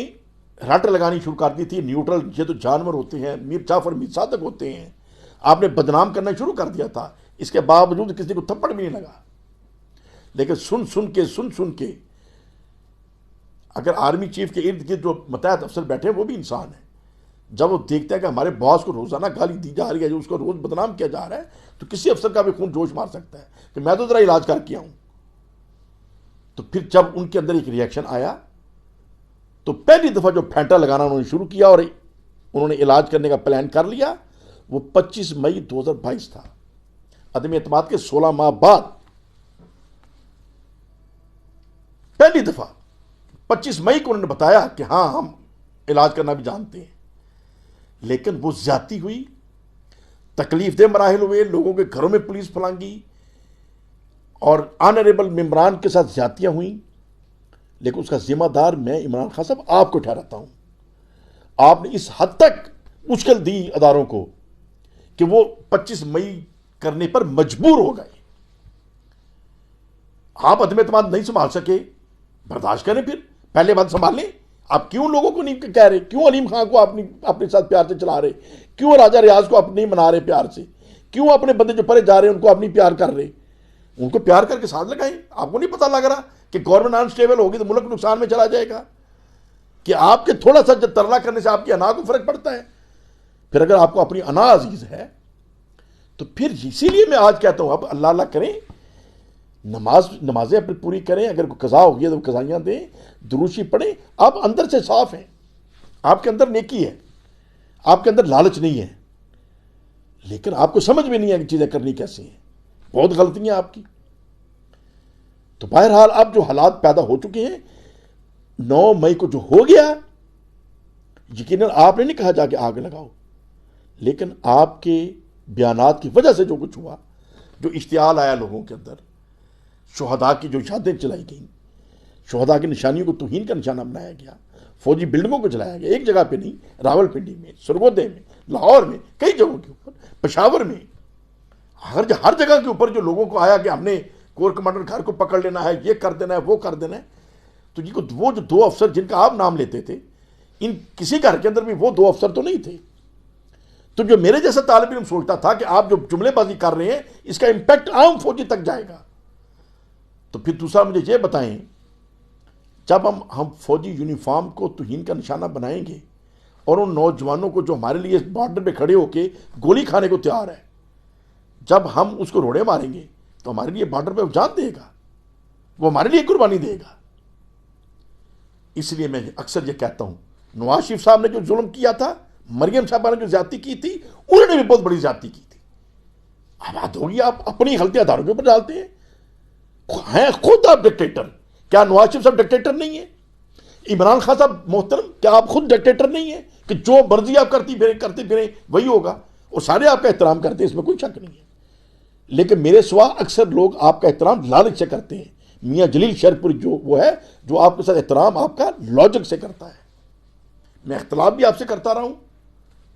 रट लगानी शुरू कर दी थी, न्यूट्रल ये तो जानवर होते हैं, मीर जाफर मीर सादक होते हैं, आपने बदनाम करना शुरू कर दिया था। इसके बावजूद किसी को थप्पड़ भी नहीं लगा। लेकिन सुन सुन के अगर आर्मी चीफ के इर्द गिर्द जो मतहत अफसर बैठे हैं वो भी इंसान है, जब वो देखते हैं कि हमारे बॉस को रोजाना गाली दी जा रही है, जो उसको रोज बदनाम किया जा रहा है, तो किसी अफसर का भी खून जोश मार सकता है कि मैं तो जरा इलाज करके आऊं। तो फिर जब उनके अंदर एक रिएक्शन आया तो पहली दफा जो फैंटा लगाना उन्होंने शुरू किया और उन्होंने इलाज करने का प्लान कर लिया, वो 25 मई 2022 था। अदम एतमाद के 16 माह बाद पहली दफा 25 मई को उन्होंने बताया कि हां हम इलाज करना भी जानते हैं। लेकिन वो ज्यादती हुई, तकलीफ दे मराहिल हुए, लोगों के घरों में पुलिस फलांगी और ऑनरेबल मेंबरान के साथ ज्यादतियां हुई। लेकिन उसका जिम्मेदार मैं इमरान खान साहब आपको ठहराता हूं। आपने इस हद तक मुश्किल दी अदारों को कि वो 25 मई करने पर मजबूर हो गए। आप अदम एतमाद नहीं संभाल सके, बर्दाश्त करें, फिर पहले बात संभाल लें। आप क्यों लोगों को नहीं कह रहे? क्यों अलीम खान को अपने साथ प्यार से चला रहे? क्यों राजा रियाज को आप नहीं मना रहे प्यार से? क्यों अपने बंदे जो परे जा रहे हैं उनको आप नहीं प्यार कर रहे? उनको प्यार करके साथ लगाएं। आपको नहीं पता लग रहा कि गवर्नमेंट अनस्टेबल होगी तो मुल्क नुकसान में चला जाएगा? कि आपके थोड़ा सा तरला करने से आपकी अना को फर्क पड़ता है? फिर अगर आपको अपनी अना अजीज है तो फिर इसीलिए मैं आज कहता हूं, अब अल्लाह अल्लाह करें, नमाजें अपनी पूरी करें, अगर कोई कज़ा होगी तो कज़ाइयाँ दें, दुरूशी पढ़ें। आप अंदर से साफ हैं, आपके अंदर नेकी है, आपके अंदर लालच नहीं है, लेकिन आपको समझ में नहीं है कि चीज़ें करनी कैसी हैं, बहुत गलतियां आपकी। तो बहरहाल अब जो हालात पैदा हो चुके हैं, 9 मई को जो हो गया, यकीनन आपने नहीं कहा जाके आग लगाओ, लेकिन आपके बयानात की वजह से जो कुछ हुआ, जो इश्तियाल आया लोगों के अंदर, शोहदा की जो यादें चलाई गई, शोहदा की निशानियों को तौहीन का निशाना बनाया गया, फौजी बिल्डिंगों को जलाया गया, एक जगह पे नहीं, रावलपिंडी में, सरगोदे में, लाहौर में, कई जगहों के ऊपर, पेशावर में, हर जगह के ऊपर जो लोगों को आया कि हमने कोर कमांडर घर को पकड़ लेना है, ये कर देना है, वो कर देना है। तो ये वो जो 2 अफसर जिनका आप नाम लेते थे, इन किसी घर के अंदर भी वो 2 अफसर तो नहीं थे। तो जो मेरे जैसा तालिब इल्म सोचता था कि आप जो जुमलेबाजी कर रहे हैं इसका इंपैक्ट आम फौजी तक जाएगा, तो फिर दूसरा मुझे ये बताएं, जब हम फौजी यूनिफॉर्म को तौहीन का निशाना बनाएंगे और उन नौजवानों को जो हमारे लिए बॉर्डर पे खड़े होके गोली खाने को तैयार है, जब हम उसको रोड़े मारेंगे तो हमारे लिए बॉर्डर पे जान देगा, वो हमारे लिए कुर्बानी देगा। इसलिए मैं अक्सर ये कहता हूं, नवाज शरीफ साहब ने जो जुल्म किया था, मरियम साहबा ने जो ज्यादती की थी, उन्होंने भी बहुत बड़ी ज्यादती की थी। अब बात होगी, आप अपनी गलती आधारों के ऊपर डालते हैं खुद आप डिक्टेटर। क्या नवाज शरीफ साहब डिक्टेटर नहीं है? इमरान खान साहब मोहतरम, क्या आप खुद डिक्टेटर नहीं है कि जो मर्जी आप करते फिरें वही होगा, और सारे आपका एहतराम करते हैं, इसमें कोई शक नहीं है। लेकिन मेरे सिवा अक्सर लोग आपका एहतराम लालच से करते हैं, मियाँ जलील शेरपुरी जो वो है जो आपके साथ एहतराम आपका लॉजिक से करता है। मैं इख्तलाफ भी आपसे करता रहा हूँ,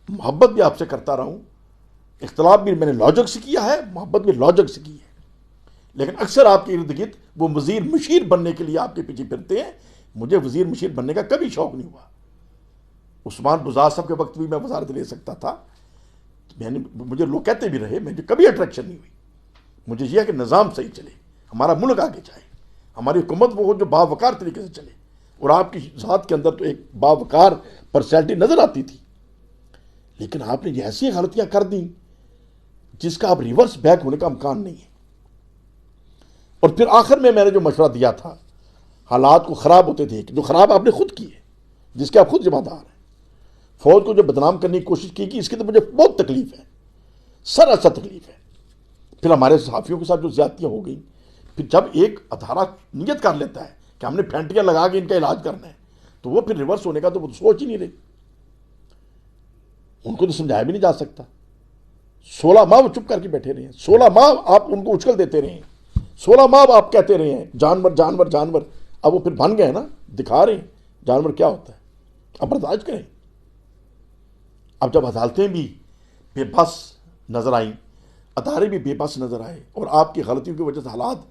मोहब्बत भी आपसे करता रहा हूँ। इख्तलाफ भी मैंने लॉजिक से किया है, मोहब्बत भी लॉजिक से की है। लेकिन अक्सर आपके इर्द गिर्द वो वज़ीर मुशीर बनने के लिए आपके पीछे फिरते हैं। मुझे वज़ीर मुशीर बनने का कभी शौक़ नहीं हुआ। उस्मान बुज़ार साहब के वक्त भी मैं वज़ारत ले सकता था। मुझे लोग कहते भी रहे, मुझे कभी अट्रैक्शन नहीं हुई। मुझे यह है कि निज़ाम सही चले, हमारा मुल्क आगे जाए, हमारी हुकूमत वो हो जो बावकार तरीके से चले। और आपकी ज़ात के अंदर तो एक बावकार पर्सनैलिटी नज़र आती थी, लेकिन आपने ये ऐसी गलतियाँ कर दी जिसका अब रिवर्स बैक होने का इम्कान नहीं है। और फिर आखिर में मैंने जो मशवरा दिया था, हालात को ख़राब होते थे, जो ख़राब आपने खुद किए, जिसके आप खुद जिम्मेदार हैं। फौज को जो बदनाम करने की कोशिश की इसकी तो मुझे बहुत तकलीफ है, सरासर तकलीफ है। फिर हमारे सहाफ़ियों के साथ जो ज़्यादतियाँ हो गई, फिर जब एक अदारा नियत कर लेता है कि हमने फैंटियाँ लगा के इनका इलाज करना है, तो वो फिर रिवर्स होने का तो वो सोच ही नहीं रही। उनको तो समझाया भी नहीं जा सकता। 16 माह वो चुप करके बैठे रहे हैं। 16 माह आप उनको उछल देते रहे हैं। 16 माह आप कहते रहे हैं जानवर जानवर जानवर। अब वो फिर बन गए ना, दिखा रहे हैं जानवर क्या होता है। अब बर्दाश्त करें। अब जब अदालतें भी बेबस नजर आई, अदारे भी बेबस नजर आए, और आपकी गलतियों की वजह से हालात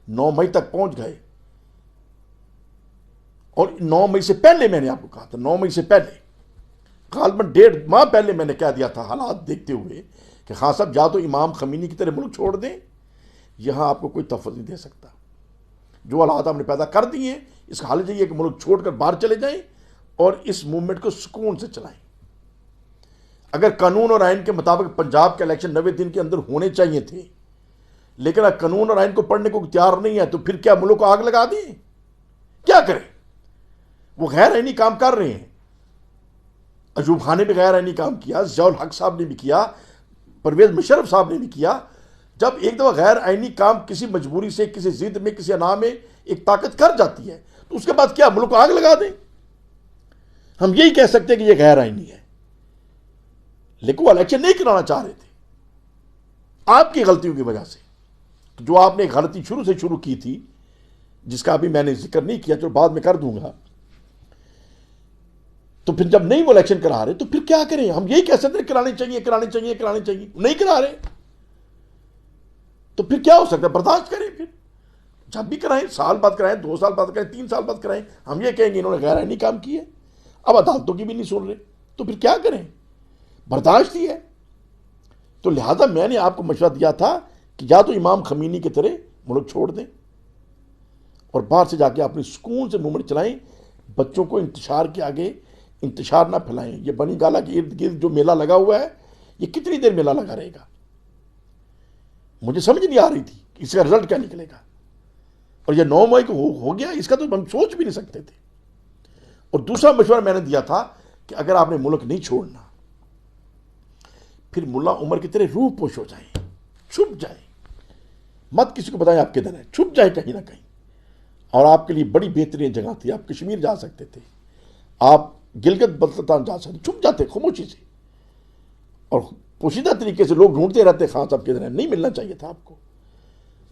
9 मई तक पहुंच गए। और 9 मई से पहले मैंने आपको कहा था, 9 मई से पहले गालबन 1.5 माह पहले मैंने कह दिया था, हालात देखते हुए, कि खान साहब या तो इमाम खमीनी की तरह मुल्क छोड़ दें, यहां आपको कोई तहफ़्फ़ुज़ नहीं दे सकता। जो हालात आपने पैदा कर दिए, इसका हाल चाहिए कि मुल्क छोड़कर बाहर चले जाएं और इस मूवमेंट को सुकून से चलाएं। अगर कानून और आइन के मुताबिक पंजाब के इलेक्शन 90 दिन के अंदर होने चाहिए थे, लेकिन अगर कानून और आइन को पढ़ने को तैयार नहीं है, तो फिर क्या मुल्क को आग लगा दें? क्या करें? वो गैर आइनी काम कर रहे हैं। अयूब खान ने भी गैर आइनी काम किया, ज़ियाउल हक साहब ने भी किया, परवेज़ मुशर्रफ साहब ने भी किया। जब एक दफ़ा गैर आइनी काम किसी मजबूरी से, किसी जिद में, किसी अना में एक ताकत कर जाती है, तो उसके बाद क्या मुल्क को आग लगा दें? हम यही कह सकते हैं कि यह गैर आइनी है। लेकिन वो इलेक्शन नहीं कराना चाह रहे थे आपकी गलतियों की वजह से। तो जो आपने गलती शुरू से शुरू की थी, जिसका अभी मैंने जिक्र नहीं किया, जो बाद में कर दूंगा, तो फिर जब नहीं वो इलेक्शन करा रहे, तो फिर क्या करें? हम यही कह सकते हैं कराने चाहिए, कराने चाहिए, कराने चाहिए, नहीं करा रहे, तो फिर क्या हो सकता है? बर्दाश्त करें। फिर जब भी कराएं, साल बाद कराएं, 2 साल बाद कराएं, 3 साल बाद कराएं, हम ये कहेंगे इन्होंने गैर आइनी काम किए। अब अदालतों की भी नहीं सुन रहे, तो फिर क्या करें? बर्दाश्त ही है। तो लिहाजा मैंने आपको मशवरा दिया था कि या तो इमाम खमीनी की तरह मुल्क छोड़ दें और बाहर से जाके अपनी सुकून से मूवमेंट चलाएं। बच्चों को इंतशार के आगे इंतशार ना फैलाएं। ये बनी गाला के इर्द गिर्द जो मेला लगा हुआ है, ये कितनी देर मेला लगा रहेगा? मुझे समझ नहीं आ रही थी कि इसका रिजल्ट क्या निकलेगा। और ये 9 मई को हो गया, इसका तो हम सोच भी नहीं सकते थे। और दूसरा मशवरा मैंने दिया था कि अगर आपने मुल्क नहीं छोड़ना, फिर मुल्ला उमर की तरह रूह पोश हो जाए, छुप जाए, मत किसी को बताएं आप किधर है, छुप जाए कहीं ना कहीं। और आपके लिए बड़ी बेहतरीन जगह थी, आप कश्मीर जा सकते थे, आप गिलगित बल्तिस्तान जा सकते, छुप जाते खामोशी से। और पोशीदा तरीके से लोग ढूंढते रहते खान साहब किधर है, नहीं मिलना चाहिए था आपको।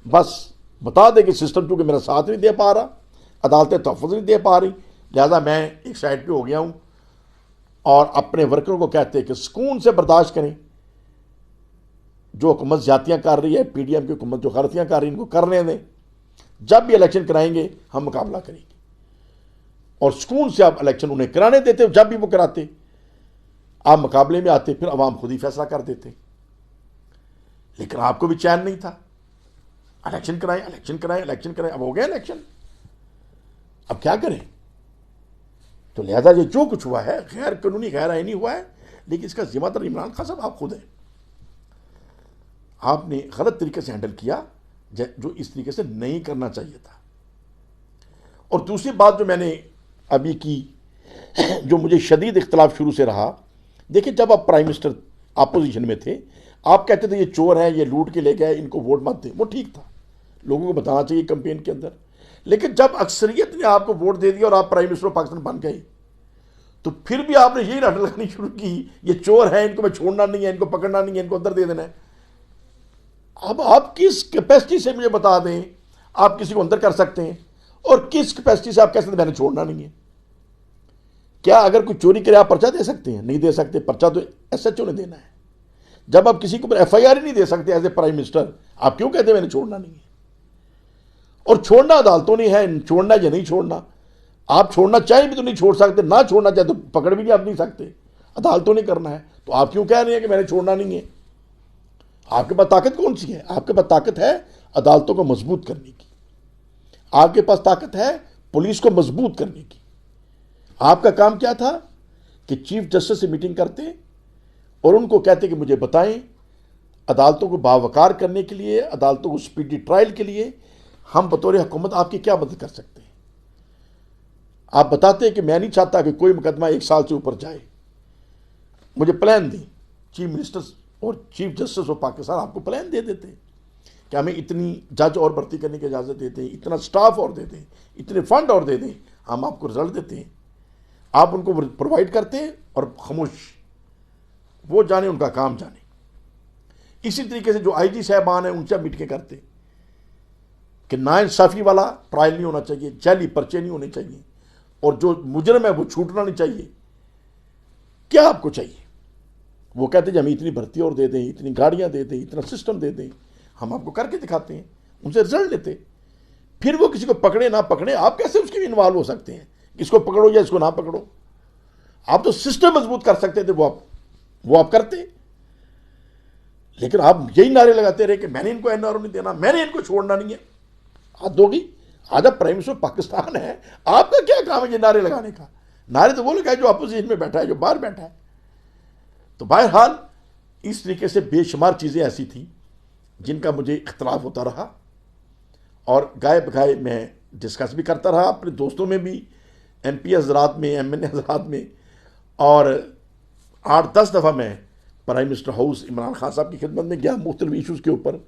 बस बता दे कि सिस्टम चूंकि मेरा साथ नहीं दे पा रहा, अदालतें तहफ़्फ़ुज़ नहीं दे पा रही, लिहाजा मैं एक साइड पे हो गया हूँ। और अपने वर्करों को कहते हैं कि सुकून से बर्दाश्त करें। जो हुकूमत ज़्यादतियाँ कर रही है, PDM की हुकूमत जो गलतियाँ कर रही है, इनको करने दें। जब भी इलेक्शन कराएंगे हम मुकाबला करेंगे। और सुकून से आप इलेक्शन उन्हें कराने देते, जब भी वो कराते आप मुकाबले में आते, फिर अवाम खुद ही फैसला कर देते। लेकिन आपको भी चैन नहीं था, इलेक्शन कराएं, इलेक्शन कराएं, इलेक्शन कराएं। अब हो गया इलेक्शन, अब क्या करें? तो लिहाजा ये जो कुछ हुआ है गैर कानूनी, गैर आइनी हुआ है, लेकिन इसका जिम्मेदार इमरान खान साहब आप खुद हैं। आपने गलत तरीके से हैंडल किया, जो इस तरीके से नहीं करना चाहिए था। और दूसरी बात जो मैंने अभी की, जो मुझे शदीद इख्तलाफ शुरू से रहा, देखिए जब आप प्राइम मिनिस्टर अपोजिशन में थे, आप कहते थे ये चोर हैं, ये लूट के ले गए, इनको वोट मत दें, वो ठीक था, लोगों को बताना चाहिए कैंपेन के अंदर। लेकिन जब अक्सरियत ने आपको वोट दे दिया और आप प्राइम मिनिस्टर ऑफ पाकिस्तान बन गए, तो फिर भी आपने यही रट लगानी शुरू की, ये चोर है, इनको मैं छोड़ना नहीं है, इनको पकड़ना नहीं है, इनको अंदर दे देना है। अब आप किस कैपेसिटी से मुझे बता दें, आप किसी को अंदर कर सकते हैं, और किस कैपेसिटी से आप कह सकते मैंने छोड़ना नहीं है? क्या अगर कोई चोरी करे आप पर्चा दे सकते हैं? नहीं दे सकते। पर्चा तो एसएचओ ने देना है। जब आप किसी के ऊपर एफआईआर ही नहीं दे सकते एज ए प्राइम मिनिस्टर, आप क्यों कहते हैं मैंने छोड़ना नहीं है? और छोड़ना अदालतों ने है, छोड़ना या नहीं छोड़ना। आप छोड़ना चाहे भी तो नहीं छोड़ सकते, ना छोड़ना चाहे तो पकड़ भी नहीं आप नहीं सकते, अदालतों ने करना है। तो आप क्यों कह रहे हैं कि मैंने छोड़ना नहीं है? आपके पास ताकत कौन सी है? आपके पास ताकत है अदालतों को मजबूत करने की, आपके पास ताकत है पुलिस को मजबूत करने की। आपका काम क्या था कि चीफ जस्टिस से मीटिंग करते और उनको कहते कि मुझे बताएं, अदालतों को बावकार करने के लिए, अदालतों को स्पीडी ट्रायल के लिए हम बतौर हुकूमत आपकी क्या मदद कर सकते हैं। आप बताते हैं कि मैं नहीं चाहता कि कोई मुकदमा 1 साल से ऊपर जाए, मुझे प्लान दें। चीफ मिनिस्टर और चीफ जस्टिस ऑफ पाकिस्तान आपको प्लान दे देते हैं कि हमें इतनी जज और भर्ती करने की इजाज़त देते हैं, इतना स्टाफ और दे दें, इतने फंड और दे दें, हम आपको रिजल्ट देते हैं। आप उनको प्रोवाइड करते हैं और खामोश, वो जाने उनका काम जाने। इसी तरीके से जो आईजी साहबान हैं उनसे मीटिंग करते कि नाइंसाफ़ी वाला ट्रायल नहीं होना चाहिए, जाली पर्चे नहीं होने चाहिए, और जो मुजरम है वो छूटना नहीं चाहिए। क्या आपको चाहिए? वो कहते हैं हमें इतनी भर्ती और दे दें, इतनी गाड़ियां दे दें, इतना सिस्टम दे दें, हम आपको करके दिखाते हैं। उनसे रिजल्ट लेते। फिर वो किसी को पकड़े ना पकड़े, आप कैसे उसके भी इन्वॉल्व हो सकते हैं? इसको पकड़ो या इसको ना पकड़ो। आप तो सिस्टम मजबूत कर सकते थे, वो आप करते। लेकिन आप यही नारे लगाते रहे कि मैंने इनको एनआरओ नहीं देना, मैंने इनको छोड़ना नहीं है। हाथ होगी, आज आप प्राइम मिनिस्टर पाकिस्तान है, आपका क्या काम है ये नारे लगाने का? नारे तो वो लगाए जो अपोजिशन में बैठा है, जो बाहर बैठा है। तो बहरहाल इस तरीके से बेशुमार चीज़ें ऐसी थी जिनका मुझे इख्तलाफ होता रहा, और गाए बगाए मैं डिस्कस भी करता रहा अपने दोस्तों में भी, MP हजरात में, MNA हजरात में, और 8-10 दफ़ा मैं prime minister house Imran Khan साहब की खिदमत में गया मुख्तलिफ इशूज़ के ऊपर।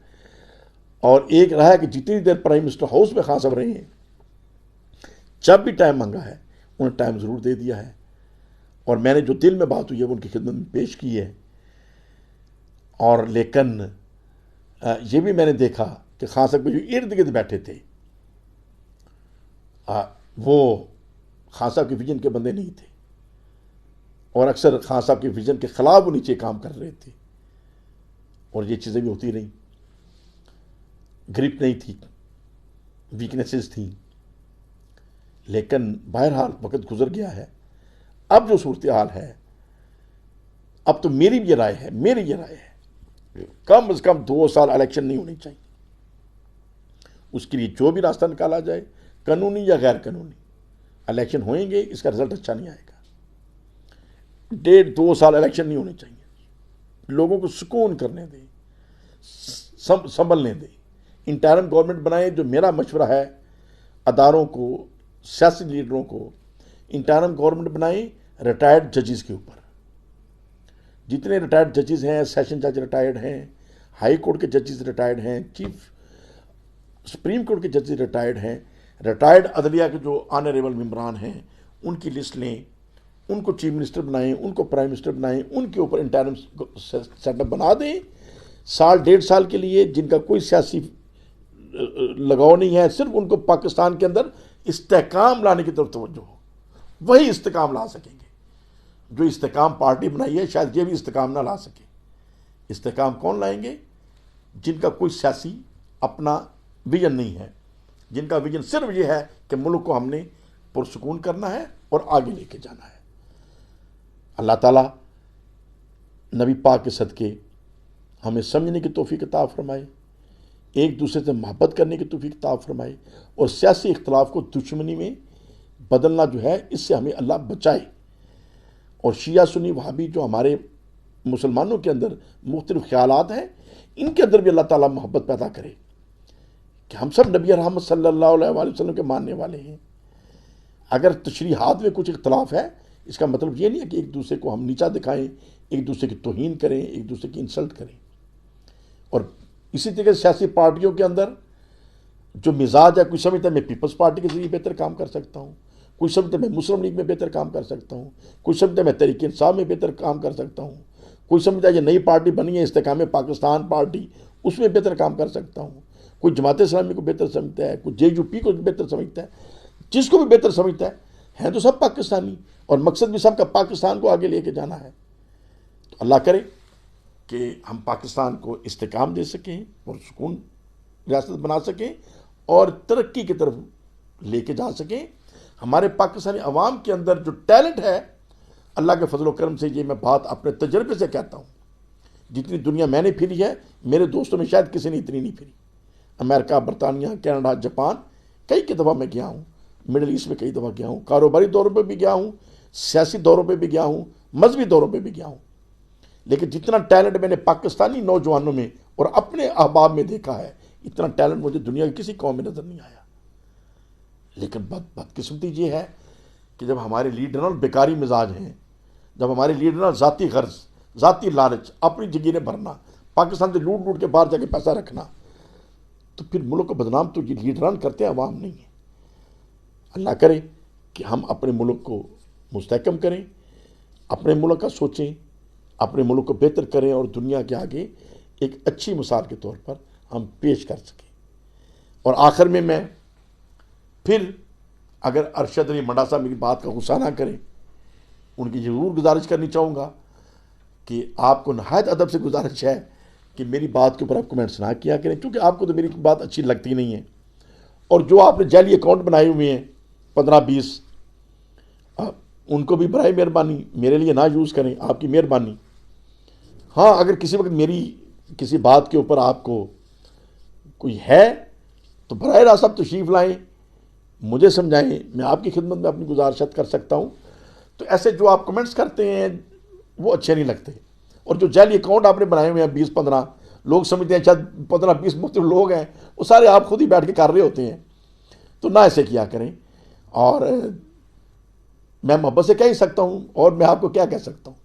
और एक रहा है कि जितनी देर प्राइम मिनिस्टर हाउस में खान साहब रहे हैं, जब भी टाइम मांगा है उन्हें टाइम ज़रूर दे दिया है, और मैंने जो दिल में बात हुई है वो उनकी खिदमत में पेश की है। और लेकिन ये भी मैंने देखा कि खान साहब के जो इर्द गिर्द बैठे थे वो खान साहब के विजन के बंदे नहीं थे, और अक्सर खान साहब के विजन के खिलाफ वो नीचे काम कर रहे थे, और ये चीज़ें भी होती रहीं। ग्रिप नहीं थी, वीकनेसेस थी। लेकिन बहरहाल वक्त गुजर गया है। अब जो सूरत हाल है, अब तो मेरी ये राय है कम से कम 2 साल इलेक्शन नहीं होनी चाहिए। उसके लिए जो भी रास्ता निकाला जाए, कानूनी या गैर कानूनी, इलेक्शन होंगे, इसका रिजल्ट अच्छा नहीं आएगा। 1.5-2 साल इलेक्शन नहीं होने चाहिए। लोगों को सुकून करने दें, संभलने दें। इंटरिम गवर्नमेंट बनाए, जो मेरा मशवरा है अदारों को, सियासी लीडरों को, इंटरिम गवर्नमेंट बनाए रिटायर्ड जजेस के ऊपर। जितने रिटायर्ड जजेस हैं, सेशन जज रिटायर्ड हैं, हाई कोर्ट के जजेस रिटायर्ड हैं, चीफ सुप्रीम कोर्ट के जजेस रिटायर्ड हैं, रिटायर्ड अदलिया के जो ऑनरेबल मेंबरान हैं उनकी लिस्ट लें, उनको चीफ मिनिस्टर बनाएं, उनको प्राइम मिनिस्टर बनाएं, उनके ऊपर इंटरिम सेटअप बना दें 1.5 साल के लिए, जिनका कोई सियासी लगाव नहीं है, सिर्फ उनको पाकिस्तान के अंदर इस्तेकाम लाने की तरफ तवज्जो हो। वही इस्तेकाम ला सकेंगे। जो इस्तेकाम पार्टी बनाई है शायद ये भी इस्तेकाम ना ला सके। इस्तेकाम कौन लाएंगे? जिनका कोई सियासी अपना विजन नहीं है, जिनका विजन सिर्फ ये है कि मुल्क को हमने पुरसुकून करना है और आगे लेके जाना है। अल्लाह ताला नबी पाक के सदके हमें समझने की तौफीक अता फरमाए, एक दूसरे से मोहब्बत करने की तौफीक अता फरमाए, और सियासी इख्तलाफ को दुश्मनी में बदलना जो है इससे हमें अल्लाह बचाए। और शिया सुन्नी वहाबी जो हमारे मुसलमानों के अंदर मुख्तलिफ ख्यालात हैं, इनके अंदर भी अल्लाह ताला मोहब्बत पैदा करे कि हम सब नबी रहमत सल्लल्लाहु अलैहि वसल्लम के मानने वाले हैं। अगर तशरीहात में कुछ इख्तलाफ है, इसका मतलब ये नहीं है कि एक दूसरे को हम नीचा दिखाएं, एक दूसरे की तौहीन करें, एक दूसरे की इंसल्ट करें। और इसी तरीके से सियासी पार्टियों के अंदर जो मिजाज है, कोई समझता है मैं पीपल्स पार्टी के जरिए बेहतर काम कर सकता हूँ, कोई समझता है मैं मुस्लिम लीग में बेहतर काम कर सकता हूँ, कोई समझता है मैं तहरीक इंसाफ में बेहतर काम कर सकता हूँ, कोई समझता है ये नई पार्टी बनी है इस्तेकाम पाकिस्तान पार्टी, उसमें बेहतर काम कर सकता हूँ, कोई जमात इस्लामी को बेहतर समझता है, कोई JUP को बेहतर समझता है, जिसको भी बेहतर समझता है तो सब पाकिस्तानी, और मकसद भी सबका पाकिस्तान को आगे लेके जाना है। तो अल्लाह करे कि हम पाकिस्तान को इस्तेकाम दे सकें और सुकून रियासत बना सकें और तरक्की की तरफ लेके जा सकें। हमारे पाकिस्तानी अवाम के अंदर जो टैलेंट है, अल्लाह के फजल करम से, ये मैं बात अपने तजर्बे से कहता हूँ, जितनी दुनिया मैंने फिरी है मेरे दोस्तों में शायद किसी ने इतनी नहीं फिरी। अमेरिका, बरतानिया, कनाडा, जापान कई दफ़ा मैं गया हूँ, मिडल ईस्ट में कई दफ़ा गया हूँ, कारोबारी दौरों पर भी गया हूँ, सियासी दौरों पर भी गया हूँ, मजहबी दौरों पर भी गया हूँ, लेकिन जितना टैलेंट मैंने पाकिस्तानी नौजवानों में और अपने अहबाब में देखा है, इतना टैलेंट मुझे दुनिया की किसी कौम में नज़र नहीं आया। लेकिन बदकिस्मती ये है कि जब हमारे लीडर बेकारी मिजाज हैं, जब हमारे लीडर ज़ाती गर्ज, ज़ाती लालच, अपनी जगीरें भरना, पाकिस्तान से लूट लूट के बाहर जाके पैसा रखना, तो फिर मुल्क को बदनाम तो ये लीडरान करते हैं, अवाम नहीं है। अल्लाह करे कि हम अपने मुल्क को मुस्तहकम करें, अपने मुल्क का सोचें, अपने मुल्क को बेहतर करें और दुनिया के आगे एक अच्छी मिसाल के तौर पर हम पेश कर सकें। और आखिर में मैं फिर, अगर अरशद अली मंडा साहब मेरी बात का गुस्सा ना करें, उनकी ज़रूर गुजारिश करनी चाहूँगा कि आपको नहायत अदब से गुजारिश है कि मेरी बात के ऊपर आप कमेंट्स ना किया करें, क्योंकि आपको तो मेरी बात अच्छी लगती नहीं है। और जो आपने जाली अकाउंट बनाए हुए हैं 15-20, उनको भी बराए मेहरबानी मेरे लिए ना यूज़ करें, आपकी मेहरबानी। हाँ, अगर किसी वक्त मेरी किसी बात के ऊपर आपको कोई है तो बराए रास्त आप तशरीफ़ लाएँ, मुझे समझाएं, मैं आपकी खिदमत में अपनी गुजारिशत कर सकता हूँ। तो ऐसे जो आप कमेंट्स करते हैं वो अच्छे नहीं लगते। और जो जाली अकाउंट आपने बनाए हुए हैं 20-15, लोग समझते हैं शायद 15-20 मुख्तलिफ लोग हैं, वो सारे आप खुद ही बैठ के कर रहे होते हैं, तो ना ऐसे किया करें। और मैं मोहब्बत से कह ही सकता हूँ, और मैं आपको क्या कह सकता हूँ।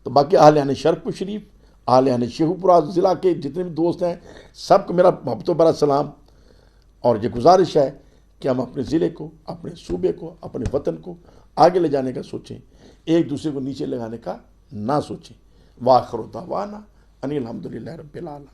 तो बाकी आहल शरफ शरीफ, आहल शेखुपुरा ज़िला के जितने भी दोस्त हैं, सबको मेरा मोहब्बत भरा सलाम। और ये गुजारिश है कि हम अपने ज़िले को, अपने सूबे को, अपने वतन को आगे ले जाने का सोचें, एक दूसरे को नीचे लगाने का ना सोचें। वाखिर दावाना अनिल हम्दुलिल्लाहि रब्बिल आलमीन।